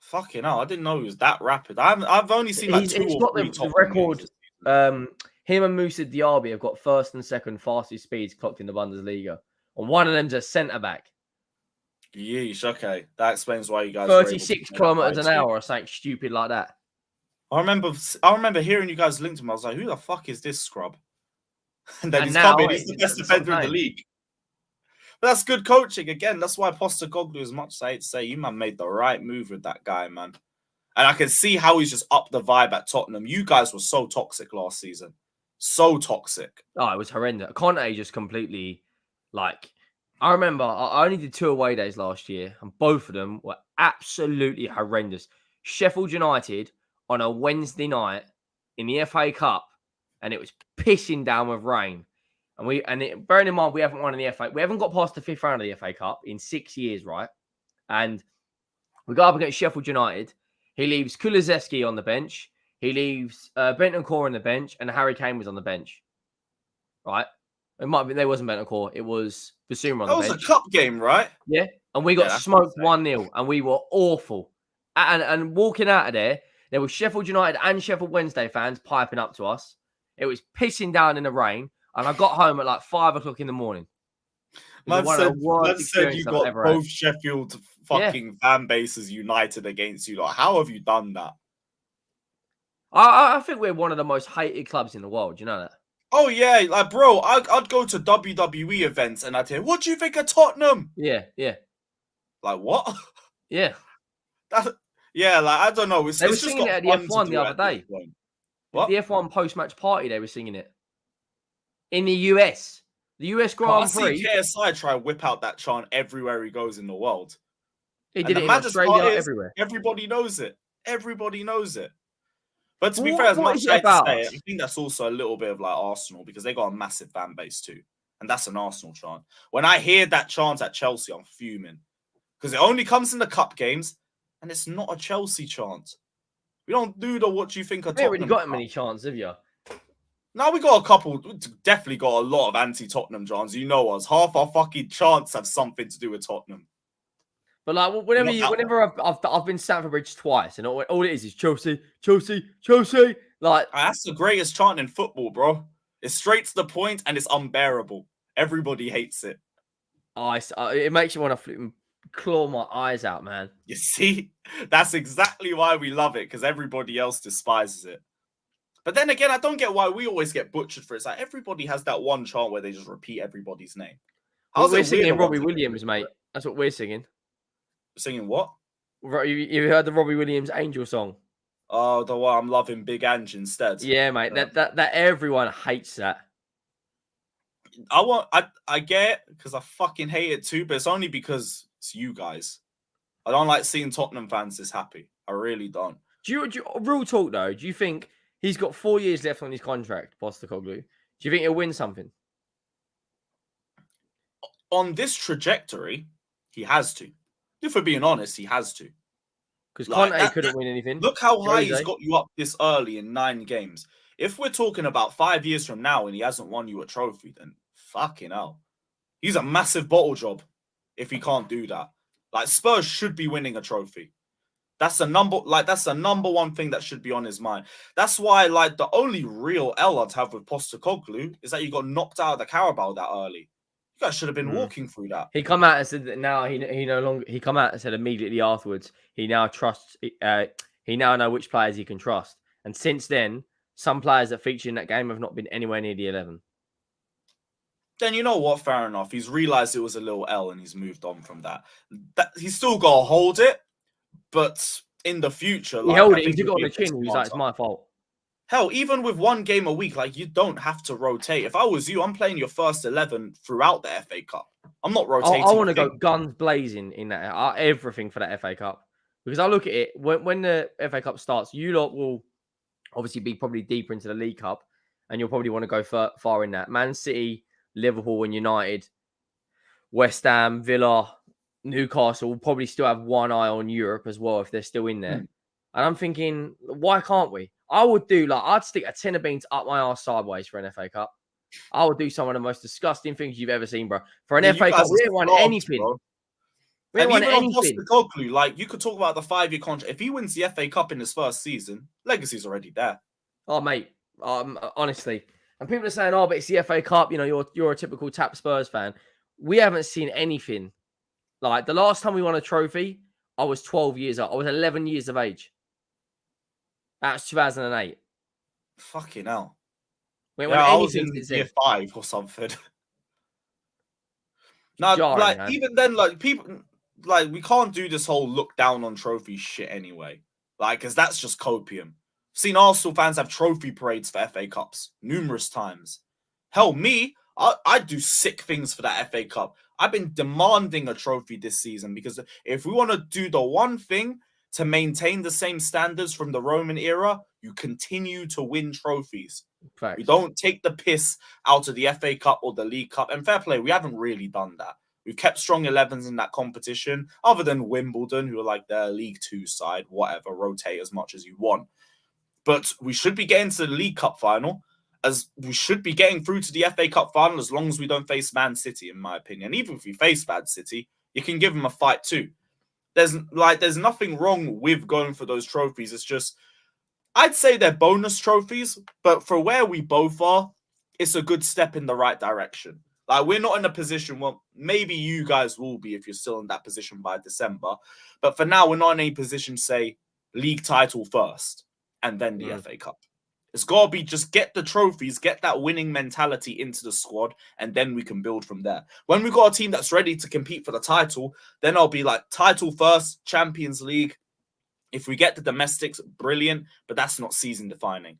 Fucking hell, I didn't know he was that rapid. I've only seen like two or three top record. Him and Moussa Diaby have got first and second fastest speeds clocked in the Bundesliga, and one of them's a centre back. Yeesh, okay, that explains why you guys 36 kilometers an hour or something stupid like that. I remember hearing you guys linked to him. I was like, who the fuck is this scrub? And then he's the best defender in the league. But that's good coaching. Again, that's why Postecoglou, as much as I hate to say, you man made the right move with that guy, man. And I can see how he's just upped the vibe at Tottenham. You guys were so toxic last season. So toxic. Oh, it was horrendous. Conte just completely, like, I remember I only did 2 away days last year, and both of them were absolutely horrendous. Sheffield United on a Wednesday night in the FA Cup, and it was pissing down with rain. And bearing in mind, we haven't won in the FA. We haven't got past the 5th round of the FA Cup in 6 years, right? And we go up against Sheffield United. He leaves Kulusevski on the bench. He leaves Bentancur on the bench, and Harry Kane was on the bench. Right? It might be there wasn't Bentancur. It was Basuma on the bench. That was a cup game, right? Yeah. And we got smoked 1-0, and we were awful. And walking out of there was Sheffield United and Sheffield Wednesday fans piping up to us. It was pissing down in the rain, and I got home at like 5 o'clock in the morning. Man said you got both Sheffield fucking fan bases united against you. Like, how have you done that? I think we're one of the most hated clubs in the world. You know that? Oh, yeah. Like, bro, I'd go to WWE events and I'd hear, what do you think of Tottenham? Yeah, yeah. Like, what? Yeah. Yeah, like I don't know. They were It's just singing got it at the fun to F1 the do other at this day. point. The What? F1 post-match party, they were singing it. In the US. The US Bro, I Grand see Prix. KSI try and whip out that chant everywhere he goes in the world. He And did the it in maddest part Australia, is everywhere. everybody knows it. Everybody knows it. But to be fair, What, as what much is as I it hate to about say it, I us? think that's also a little bit of like Arsenal because they got a massive fan base too. And that's an Arsenal chant. When I hear that chant at Chelsea, I'm fuming. Because it only comes in the cup games and it's not a Chelsea chant. We don't do the what do you think of We ain't really Tottenham got chant. many chances, have you? Now we got a couple, definitely got a lot of anti-Tottenham chants. You know us. Half our fucking chants have something to do with Tottenham. But like Not that one. whenever I've been Stamford Bridge twice, and all it is Chelsea, Chelsea, Chelsea. Like That's the greatest chant in football, bro. It's straight to the point and it's unbearable. Everybody hates it. it makes you want to claw my eyes out, man. You see, that's exactly why we love it because everybody else despises it. But then again, I don't get why we always get butchered for it. It's like everybody has that one chant where they just repeat everybody's name. How's We're it we're the singing Robbie ones that get Williams, butchered for mate. it? That's what we're singing. Singing what? You heard the Robbie Williams Angel song? Oh, the one I'm loving Big Ange instead. Yeah, mate. That everyone hates that. I get it because I fucking hate it too, but it's only because it's you guys. I don't like seeing Tottenham fans this happy. I really don't. Real talk though? Do you think he's got 4 years left on his contract, Postecoglou? Do you think he'll win something? On this trajectory, he has to. If we're being honest, he has to. Because Like, Conte couldn't win anything. Look how high Jose. he's got you up this early in 9 games. If we're talking about 5 years from now and he hasn't won you a trophy, then fucking hell. He's a massive bottle job if he can't do that. Like Spurs should be winning a trophy. That's the number one thing that should be on his mind. That's why, like, the only real L I'd have with Postecoglou is that you got knocked out of the Carabao that early. You guys should have been walking through that. He come out and said that now he no longer. He come out and said immediately afterwards he now trusts. He now know which players he can trust. And since then, some players that feature in that game have not been anywhere near the 11. Then you know what? Fair enough. He's realized it was a little L and he's moved on from that. He's still got to hold it, but in the future, He held it. He took it on the chin. He was like, "It's my fault." Hell, even with 1 game a week, like you don't have to rotate. If I was you, I'm playing your first 11 throughout the FA Cup. I'm not rotating. I want to go guns blazing in that. Everything for that FA Cup because I look at it when the FA Cup starts. You lot will obviously be probably deeper into the League Cup, and you'll probably want to go far in that. Man City, Liverpool, and United, West Ham, Villa, Newcastle will probably still have one eye on Europe as well if they're still in there. And I'm thinking, why can't we? I'd stick a tin of beans up my arse sideways for an FA Cup. I would do some of the most disgusting things you've ever seen, bro. For an FA Cup, we didn't want anything. Bro. We didn't want anything. Postecoglou, like you could talk about the 5-year contract. If he wins the FA Cup in his first season, legacy's already there. Oh, mate, honestly. And people are saying, "Oh, but it's the FA Cup." You know, you're a typical tap Spurs fan. We haven't seen anything. Like the last time we won a trophy, I was 12 years old. I was 11 years of age. That's 2008. Fucking hell. We won anything in year 5 or something. No, Jarring, like man. even then, like people, like we can't do this whole look down on trophy shit anyway. Like, because that's just copium. I've seen Arsenal fans have trophy parades for FA Cups numerous times. Hell, me, I do sick things for that FA Cup. I've been demanding a trophy this season because if we want to do the one thing to maintain the same standards from the Roman era, you continue to win trophies. Facts. We don't take the piss out of the FA Cup or the League Cup. And fair play, we haven't really done that. We've kept strong 11s in that competition, other than Wimbledon, who are like their League 2 side, whatever, rotate as much as you want. But we should be getting to the League Cup final, as we should be getting through to the FA Cup final as long as we don't face Man City, in my opinion. Even if we face Man City, you can give them a fight too. There's nothing wrong with going for those trophies. It's just, I'd say they're bonus trophies, but for where we both are, it's a good step in the right direction. Like, we're not in a position, well, maybe you guys will be if you're still in that position by December. But for now, we're not in a position to say league title first and then the FA Cup. It's got to be just get the trophies, get that winning mentality into the squad, and then we can build from there. When we've got a team that's ready to compete for the title, then I'll be like, title first, Champions League. If we get the domestics, brilliant, but that's not season defining.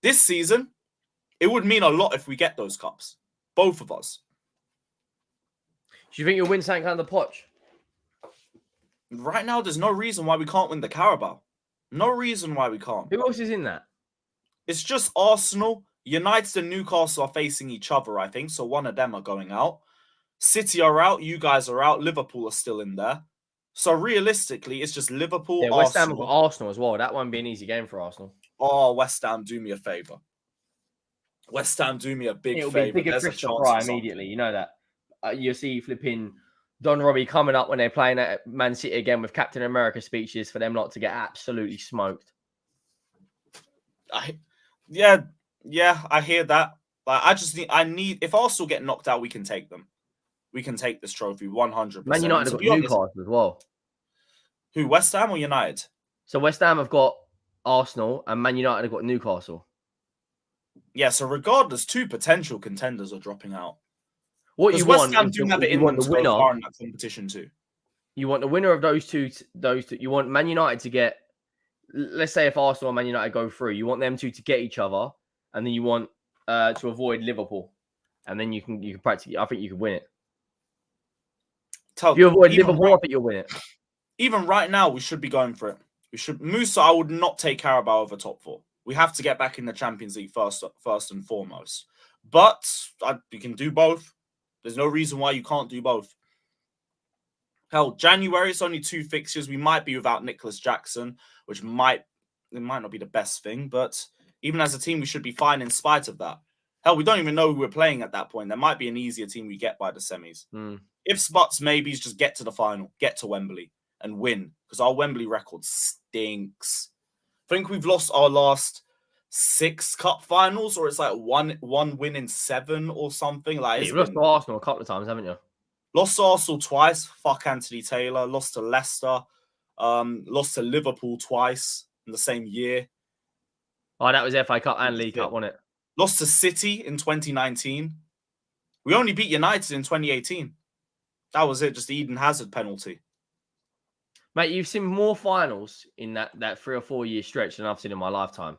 This season, it would mean a lot if we get those cups. Both of us. Do you think you'll win something under Poch? Right now, there's no reason why we can't win the Carabao. No reason why we can't. Who else is in that? It's just Arsenal. United and Newcastle are facing each other, I think. So one of them are going out. City are out. You guys are out. Liverpool are still in there. So realistically, it's just Liverpool, Yeah, West Ham have Arsenal. got Arsenal as well. That won't be an easy game for Arsenal. Oh, West Ham, do me a favour. West Ham, do me a big It'll favour. be bigger There's a fish to chance fry of something. immediately. You know that. You'll see flipping Don Robbie coming up when they're playing at Man City again with Captain America speeches for them not to get absolutely smoked. Yeah, I hear that. Like, I need. If Arsenal get knocked out, we can take them. We can take this trophy 100%. Man United have got Newcastle as well. Who, West Ham or United? So West Ham have got Arsenal and Man United have got Newcastle. Yeah, so regardless, two potential contenders are dropping out. What you West want Ham is do have it you in want them the to go far winner. in that competition too. You want the winner of those two. You want Man United to get. Let's say if Arsenal and Man United go through, you want them two to get each other, and then you want to avoid Liverpool, and then you can practically. I think you can win it. If you avoid Liverpool, I think you'll win it. Even right now, we should be going for it. We should. Musa, I would not take Carabao over top four. We have to get back in the Champions League first and foremost. But we can do both. There's no reason why you can't do both. Hell, January, it's only 2 fixtures. We might be without Nicholas Jackson, which might not be the best thing. But even as a team, we should be fine in spite of that. Hell, we don't even know who we're playing at that point. There might be an easier team we get by the semis. If buts, maybes, just get to the final, get to Wembley and win. Because our Wembley record stinks. I think we've lost our last 6 cup finals, or it's like one win in 7 or something. Like, you've lost to Arsenal a couple of times, haven't you? Lost to Arsenal twice. Fuck Anthony Taylor. Lost to Leicester. Lost to Liverpool twice in the same year. Oh, that was FA Cup and League Cup, wasn't it? Lost to City in 2019. We only beat United in 2018. That was it. Just the Eden Hazard penalty. Mate, you've seen more finals in that 3 or 4 year stretch than I've seen in my lifetime.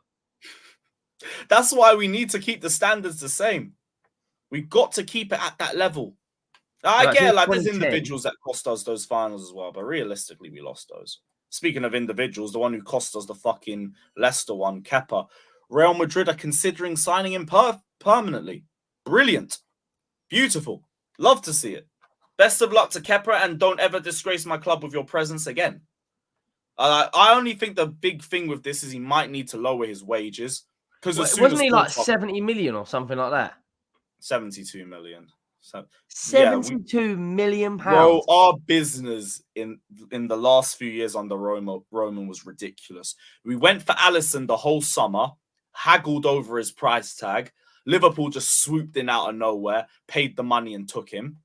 That's why we need to keep the standards the same. We've got to keep it at that level. I get like there's individuals that cost us those finals as well, but realistically, we lost those. Speaking of individuals, the one who cost us the fucking Leicester one, Kepa. Real Madrid are considering signing him permanently. Brilliant. Beautiful. Love to see it. Best of luck to Kepa, and don't ever disgrace my club with your presence again. I only think the big thing with this is he might need to lower his wages. Wasn't he like 70 million or something like that? 72 million. So, 72 million pounds. Bro, our business in the last few years under Roman was ridiculous. We went for Alisson the whole summer, haggled over his price tag. Liverpool just swooped in out of nowhere, paid the money and took him.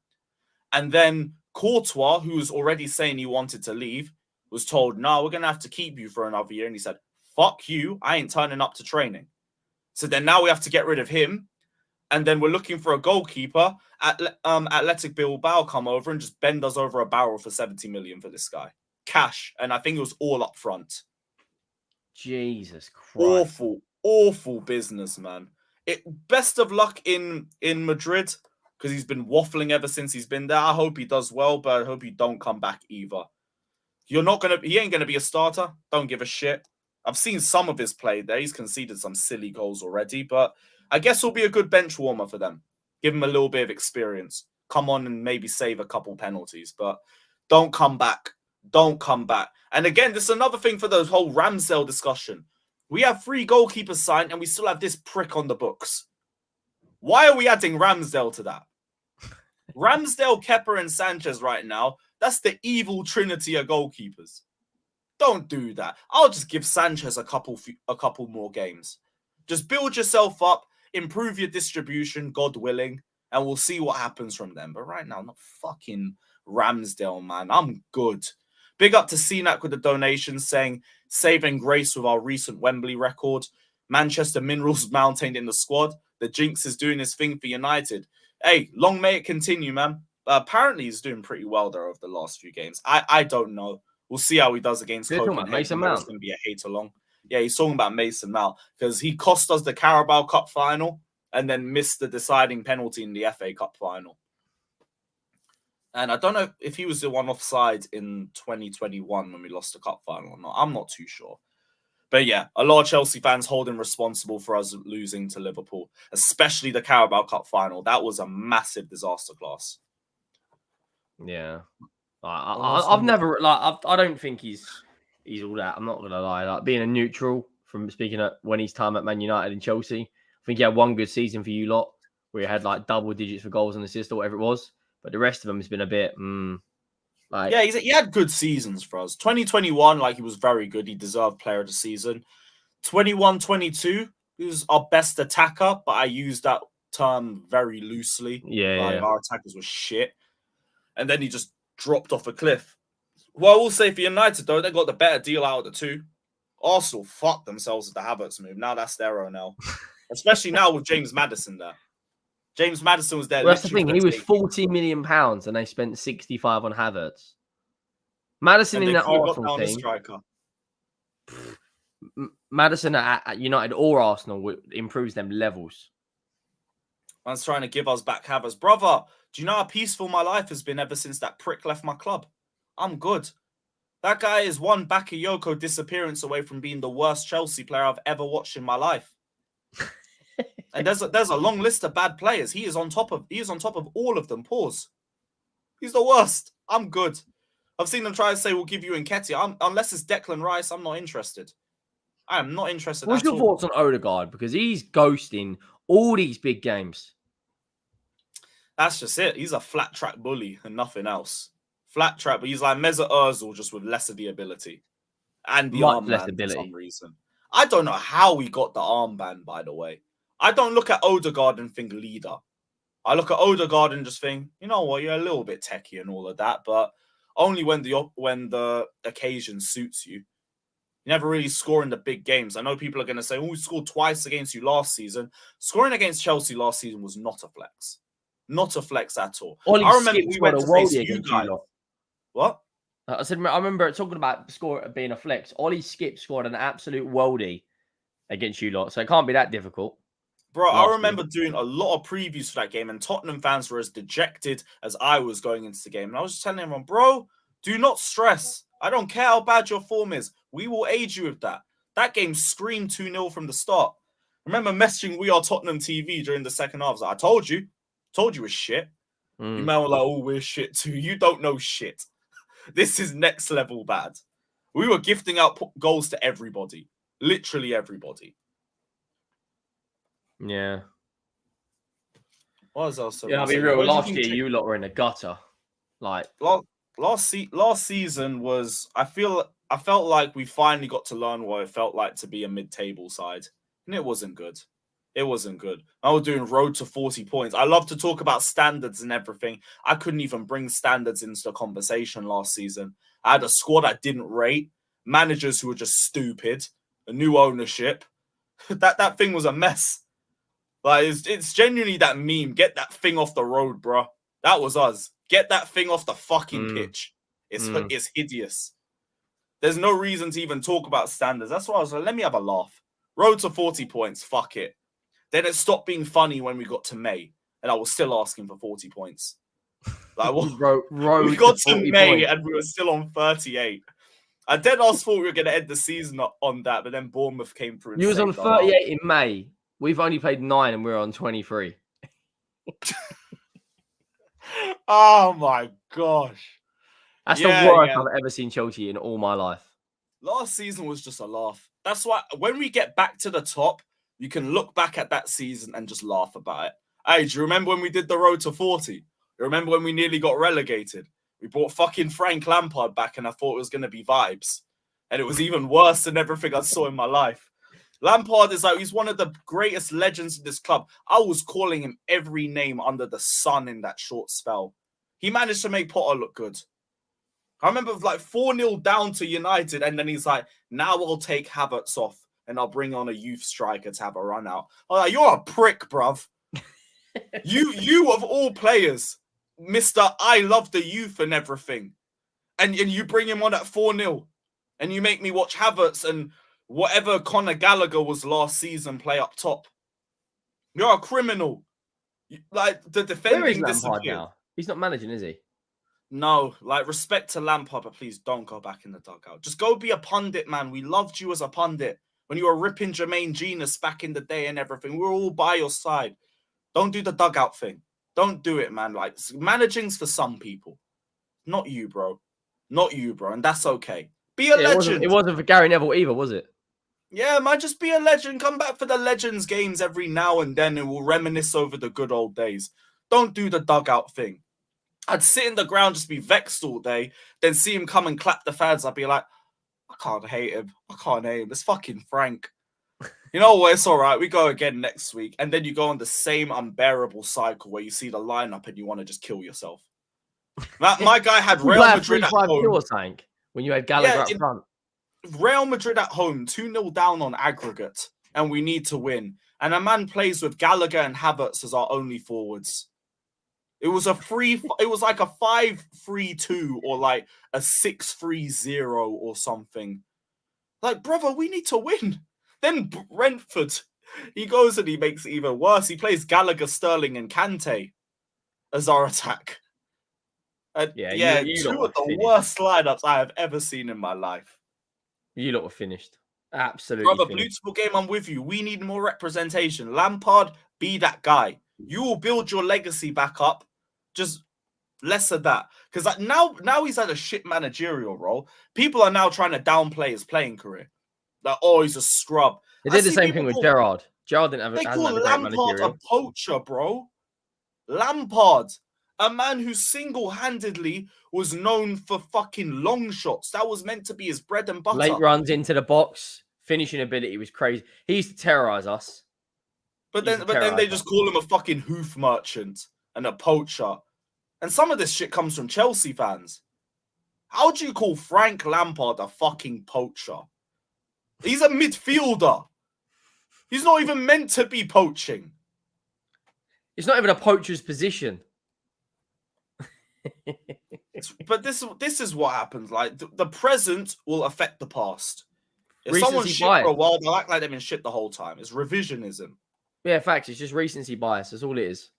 And then Courtois, who was already saying he wanted to leave, was told, no, we're going to have to keep you for another year. And he said, fuck you, I ain't turning up to training. So then now we have to get rid of him. And then we're looking for a goalkeeper. Athletic Bilbao come over and just bend us over a barrel for 70 million for this guy. Cash. And I think it was all up front. Jesus Christ. Awful business, man. Best of luck in Madrid, because he's been waffling ever since he's been there. I hope he does well, but I hope he don't come back either. He ain't gonna be a starter. Don't give a shit. I've seen some of his play there. He's conceded some silly goals already, but I guess he'll be a good bench warmer for them. Give him a little bit of experience. Come on and maybe save a couple penalties, but don't come back. Don't come back. And again, this is another thing for the whole Ramsdale discussion. We have 3 goalkeepers signed and we still have this prick on the books. Why are we adding Ramsdale to that? Ramsdale, Kepa, and Sanchez right now, that's the evil trinity of goalkeepers. Don't do that. I'll just give Sanchez a couple more games. Just build yourself up, improve your distribution, God willing, and we'll see what happens from them. But right now, not fucking Ramsdale, man. I'm good. Big up to CNAC with the donation saying, saving grace with our recent Wembley record. Manchester Minerals maintained in the squad. The Jinx is doing his thing for United. Hey, long may it continue, man. Apparently, he's doing pretty well there over the last few games. I don't know. We'll see how he does against You're talking about Copenhagen. Mason There's Mount. going to be a hate along. Yeah, he's talking about Mason Mount because he cost us the Carabao Cup final and then missed the deciding penalty in the FA Cup final. And I don't know if he was the one offside in 2021 when we lost the cup final or not. I'm not too sure. But yeah, a lot of Chelsea fans hold him responsible for us losing to Liverpool, especially the Carabao Cup final. That was a massive disaster class. Yeah. I've never I don't think he's all that. I'm not gonna lie. Like being a neutral from speaking at when his time at Man United and Chelsea, I think he had one good season for you lot where he had like double digits for goals and assists or whatever it was. But the rest of them has been a bit like yeah, he had good seasons for us. 2021, like he was very good. He deserved player of the season. 21-22, he was our best attacker, but I use that term very loosely. Yeah. Our attackers were shit. And then he just dropped off a cliff. Well, I will say for United, though, they got the better deal out of the two. Arsenal fucked themselves with the Havertz move. Now that's their own now. Especially now with James Maddison there. James Maddison was there. Well, that's the thing. He was £40 million and they spent 65 on Havertz. Maddison in that Arsenal team. Maddison at United or Arsenal improves them levels. Man's trying to give us back Havertz. Brother, do you know how peaceful my life has been ever since that prick left my club? I'm good. That guy is one Bakayoko disappearance away from being the worst Chelsea player I've ever watched in my life. And there's a long list of bad players. He is on top of all of them. Pause. He's the worst. I'm good. I've seen them try to say we'll give you Nketiah. Unless it's Declan Rice, I'm not interested. I am not interested. What's your thoughts on Odegaard? Because he's ghosting all these big games. That's just it. He's a flat track bully and nothing else. Flat track, but he's like Mesut Ozil, just with less of the ability and the armband for some reason. I don't know how we got the armband, by the way. I don't look at Odegaard and think leader. I look at Odegaard and just think, you know what, you're a little bit techie and all of that, but only when the occasion suits you. You never really score in the big games. I know people are going to say, oh, we scored twice against you last season. Scoring against Chelsea last season was not a flex. Not a flex at all. I remember we went to face you guys. What? I remember talking about score being a flex. Ollie Skip scored an absolute worldie against you lot, so it can't be that difficult. Bro, I remember doing a lot of previews for that game, and Tottenham fans were as dejected as I was going into the game. And I was just telling everyone, bro, do not stress. I don't care how bad your form is. We will aid you with that. That game screamed 2-0 from the start. I remember messaging We Are Tottenham TV during the second half. I was like, I told you we're shit. You man were like, oh, we're shit too. You don't know shit. This is next level bad. We were gifting out goals to everybody. Literally everybody. Yeah. What was else? Yeah, I'll be real. Last year, you lot were in a gutter. Like last season was. I felt like we finally got to learn what it felt like to be a mid-table side, and it wasn't good. It wasn't good. I was doing road to 40 points. I love to talk about standards and everything. I couldn't even bring standards into the conversation last season. I had a squad I didn't rate, managers who were just stupid, a new ownership. That thing was a mess. Like it's genuinely that meme. Get that thing off the road, bro. That was us. Get that thing off the fucking pitch. It's hideous. There's no reason to even talk about standards. That's why I was like, let me have a laugh. Road to 40 points. Fuck it. Then it stopped being funny when we got to May, and I was still asking for 40 points. Like we got to May and we were still on 38. I dead ass thought we were going to end the season on that, but then Bournemouth came through. And you was on 38 in May. We've only played 9 and we're on 23. Oh my gosh. That's the worst I've ever seen Chelsea in all my life. Last season was just a laugh. That's why when we get back to the top, you can look back at that season and just laugh about it. Hey, do you remember when we did the road to 40? You remember when we nearly got relegated? We brought fucking Frank Lampard back and I thought it was going to be vibes. And it was even worse than everything I saw in my life. Lampard is he's one of the greatest legends in this club. I was calling him every name under the sun in that short spell. He managed to make Potter look good. I remember 4-0 down to United, and then he's like, now I'll take Havertz off, and I'll bring on a youth striker to have a run out. I'm like, you're a prick, bruv. you of all players, Mr. I love the youth and everything. And you bring him on at 4-0. And you make me watch Havertz and whatever Conor Gallagher was last season play up top. You're a criminal. Like, the defending Where is Lampard disappeared. now? He's not managing, is he? No, like, respect to Lampard, but please don't go back in the dugout. Just go be a pundit, man. We loved you as a pundit when you were ripping Jermaine Genius back in the day and everything. We were all by your side. Don't do the dugout thing. Don't do it, man. Like, managing's for some people. Not you, bro. Not you, bro. And that's okay. Be a legend. It wasn't for Gary Neville either, was it? Yeah, man, just be a legend. Come back for the Legends games every now and then and we'll reminisce over the good old days. Don't do the dugout thing. I'd sit in the ground, just be vexed all day, then see him come and clap the fans. I'd be like, I can't hate him. I can't hate him. It's fucking Frank. You know what? It's all right. We go again next week. And then you go on the same unbearable cycle where you see the lineup and you want to just kill yourself. My guy had Real Madrid at home. When you had Gallagher up front. Real Madrid at home, 2-0 down on aggregate, and we need to win. And a man plays with Gallagher and Havertz as our only forwards. It was like a 5-3-2 or like a 6-3-0 or something. Like, brother, we need to win. Then Brentford, he goes and he makes it even worse. He plays Gallagher, Sterling, and Kante as our attack. And you two of the worst lineups I have ever seen in my life. You lot were finished. Absolutely. Brother, beautiful game. I'm with you. We need more representation. Lampard, be that guy. You will build your legacy back up. Just less of that. Because like now he's had a shit managerial role. People are now trying to downplay his playing career. Like, oh, he's a scrub. They did the same thing with Gerrard. Gerrard didn't have They call Lampard a poacher, bro. Lampard, a man who single-handedly was known for fucking long shots. That was meant to be his bread and butter. Late runs into the box. Finishing ability was crazy. He used to terrorize us. But then they just call him a fucking hoof merchant and a poacher. And some of this shit comes from Chelsea fans. How do you call Frank Lampard a fucking poacher? He's a midfielder. He's not even meant to be poaching. It's not even a poacher's position. But this is what happens. Like, the present will affect the past. If Recency someone's shit bias. for a while, they'll act like they've been shit the whole time. It's revisionism. Yeah, facts. It's just recency bias. That's all it is.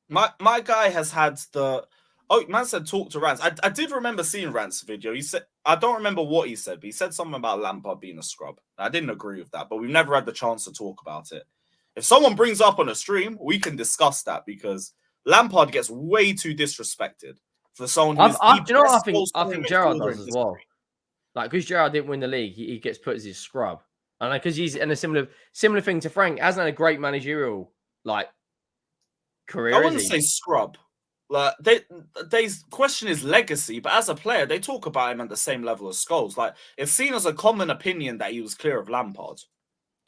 My guy has had the... Oh, man said talk to Rance. I did remember seeing Rance's video. He said... I don't remember what he said, but he said something about Lampard being a scrub. I didn't agree with that, but we've never had the chance to talk about it. If someone brings up on a stream, we can discuss that because Lampard gets way too disrespected for someone who's... Do you know what I think Gerrard does as well? Like, because Gerrard didn't win the league, he gets put as his scrub. And because he's in a similar thing to Frank, hasn't had a great managerial career. I wouldn't say scrub. Like, they question his legacy, but as a player, they talk about him at the same level as Scholes. Like, it's seen as a common opinion that he was clear of Lampard.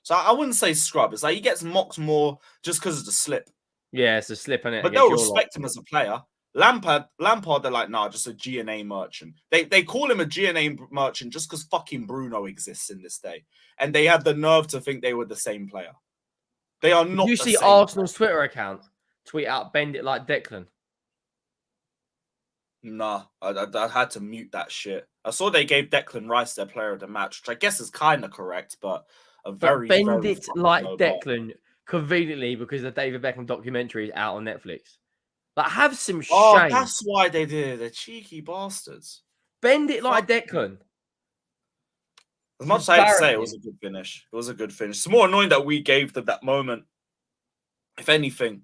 So I wouldn't say scrub. It's like he gets mocked more just because of the slip. Yeah, it's a slip in it. But they'll respect him as a player. Lampard, they're like, nah, just a G&A merchant. They call him a G&A merchant just because fucking Bruno exists in this day. And they have the nerve to think they were the same player. They are not. You see Arsenal's Twitter account tweet out, bend it like Declan. Nah, I had to mute that shit. I saw they gave Declan Rice their player of the match, which I guess is kind of correct, but very it like Declan conveniently because the David Beckham documentary is out on Netflix. Like, have some shame. Oh, that's why they did it. They're cheeky bastards. Bend it like Declan. As much as I hate to say, it was a good finish. It was a good finish. It's more annoying that we gave them that moment. If anything,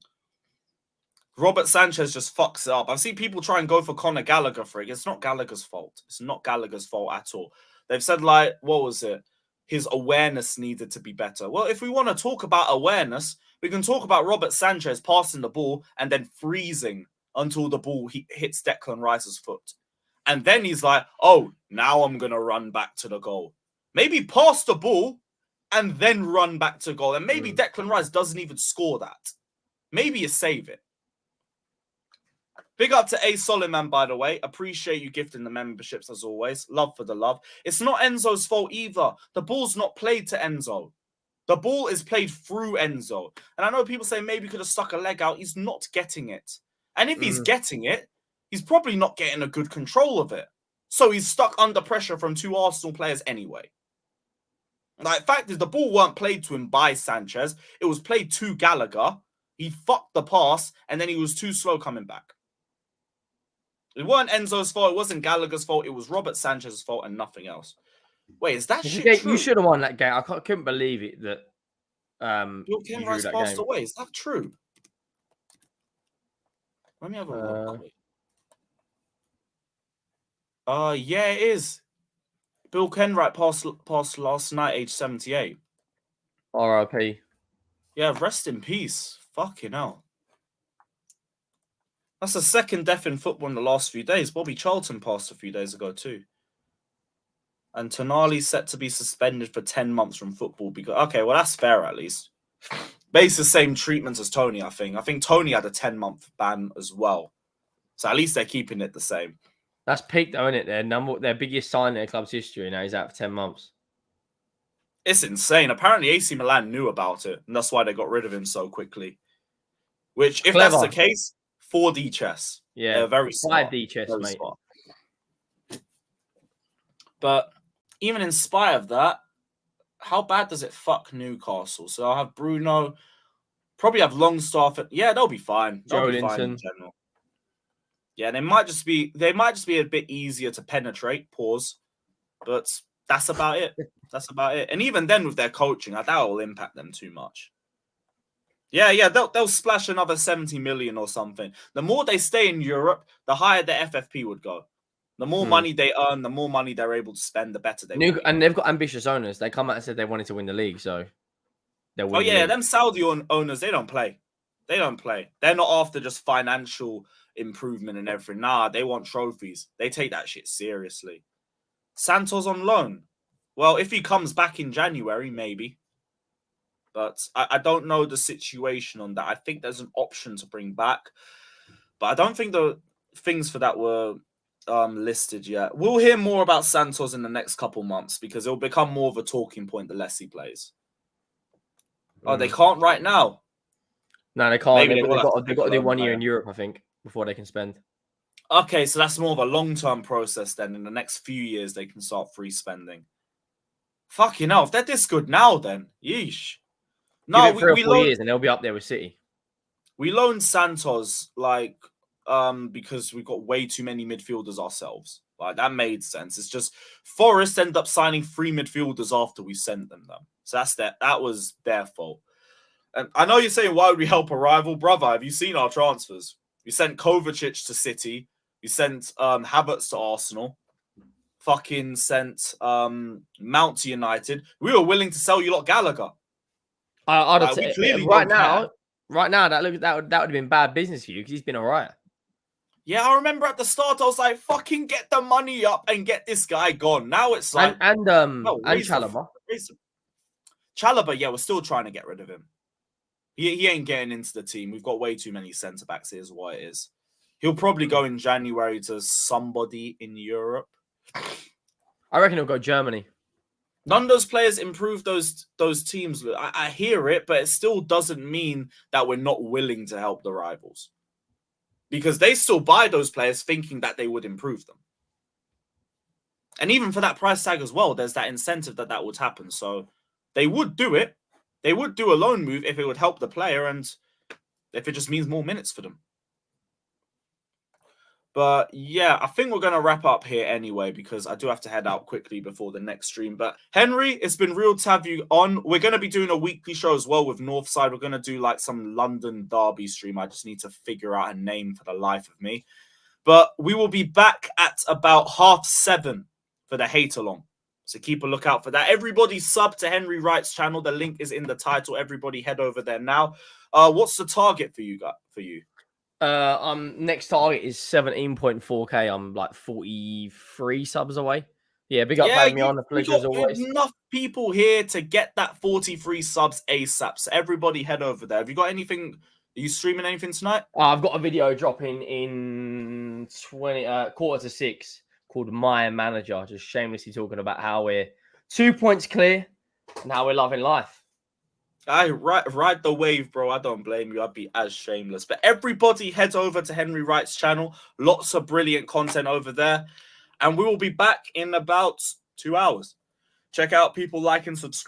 Robert Sanchez just fucks it up. I've seen people try and go for Conor Gallagher for it. It's not Gallagher's fault. It's not Gallagher's fault at all. They've said, like, what was it? His awareness needed to be better. Well, if we want to talk about awareness, we can talk about Robert Sanchez passing the ball and then freezing until the ball hits Declan Rice's foot. And then he's like, oh, now I'm going to run back to the goal. Maybe pass the ball and then run back to goal. And maybe Declan Rice doesn't even score that. Maybe you save it. Big up to A Soliman, by the way. Appreciate you gifting the memberships as always. Love for the love. It's not Enzo's fault either. The ball's not played to Enzo. The ball is played through Enzo. And I know people say maybe he could have stuck a leg out. He's not getting it. And if he's getting it, he's probably not getting a good control of it. So he's stuck under pressure from 2 Arsenal players anyway. Like, fact is, the ball weren't played to him by Sanchez. It was played to Gallagher. He fucked the pass, and then he was too slow coming back. It wasn't Enzo's fault. It wasn't Gallagher's fault. It was Robert Sanchez's fault and nothing else. Wait, is that shit true? You should have won that game. I couldn't believe it that Bill Kenwright's passed away. Is that true? Let me have a look. Yeah, it is. Bill Kenwright passed last night, age 78. R.I.P. Yeah, rest in peace. Fucking hell. That's the second death in football in the last few days. Bobby Charlton passed a few days ago too. And Tonali set to be suspended for 10 months from football because... Okay, well, that's fair at least. Base the same treatment as Tony, I think. I think Tony had a 10-month ban as well. So at least they're keeping it the same. That's peak though, isn't it? Their biggest sign in their club's history. Now he's out for 10 months. It's insane. Apparently AC Milan knew about it. And that's why they got rid of him so quickly. Which, if that's the case, 4D chess. Yeah, very smart. 5D chess, very mate. Smart. But even in spite of that, how bad does it fuck Newcastle? So I'll have Bruno, probably have Longstaff. Yeah, they'll be fine. They'll be fine in general. Yeah, they might just be a bit easier to penetrate. Pause, but that's about it. That's about it. And even then, with their coaching, I doubt it will impact them too much. Yeah, they'll splash another 70 million or something. The more they stay in Europe, the higher the FFP would go. The more money they earn, the more money they're able to spend, the better they will. And they've got ambitious owners. They come out and said they wanted to win the league, so they'll win. Oh yeah, them Saudi owners, they don't play. They don't play. They're not after just financial improvement and everything. Nah, they want trophies. They take that shit seriously. Santos on loan. Well, if he comes back in January, maybe. But I don't know the situation on that. I think there's an option to bring back. But I don't think the things for that were listed yet. We'll hear more about Santos in the next couple months because it'll become more of a talking point the less he plays. Oh, they can't right now. No, they can't. They've got to do 1 year in Europe, I think, before they can spend. Okay, so that's more of a long-term process then. In the next few years, they can start free spending. Fucking hell, if they're this good now, then yeesh. No, we 3 or 4 years and they'll be up there with City. We loaned Santos because we've got way too many midfielders ourselves. Like that made sense. It's just Forest ended up signing 3 midfielders after we sent them. So that was their fault. And I know you're saying, why would we help a rival? Brother, have you seen our transfers? We sent Kovacic to City. We sent Havertz to Arsenal. Fucking sent Mount to United. We were willing to sell you lot Gallagher. Right now, that would have been bad business for you because he's been all right. Yeah, I remember at the start I was like, "Fucking get the money up and get this guy gone." Now it's like and Chalobah. Chalobah, yeah, we're still trying to get rid of him. He ain't getting into the team. We've got way too many centre backs. Here's what it is. He'll probably go in January to somebody in Europe. I reckon he'll go Germany. None of those players improve those teams. I hear it, but it still doesn't mean that we're not willing to help the rivals. Because they still buy those players thinking that they would improve them. And even for that price tag as well, there's that incentive that would happen. So they would do it. They would do a loan move if it would help the player and if it just means more minutes for them. But yeah, I think we're going to wrap up here anyway because I do have to head out quickly before the next stream. But Henry, it's been real to have you on. We're going to be doing a weekly show as well with Northside. We're going to do like some London derby stream. I just need to figure out a name for the life of me. But we will be back at about 7:30 for the hate along. So keep a lookout for that. Everybody sub to Henry Wright's channel. The link is in the title. Everybody head over there now. What's the target for you? Next target is 17.4k. I'm like 43 subs away. Yeah, big up having me on. The pleasure as always. Enough people here to get that 43 subs ASAP. So everybody head over there. Have you got anything Are you streaming anything tonight? I've got a video dropping in 5:45 called My Manager, just shamelessly talking about how we're 2 points clear and how we're loving life. I ride the wave, bro. I don't blame you. I'd be as shameless. But everybody head over to Henry Wright's channel. Lots of brilliant content over there. And we will be back in about 2 hours. Check out people, like and subscribe.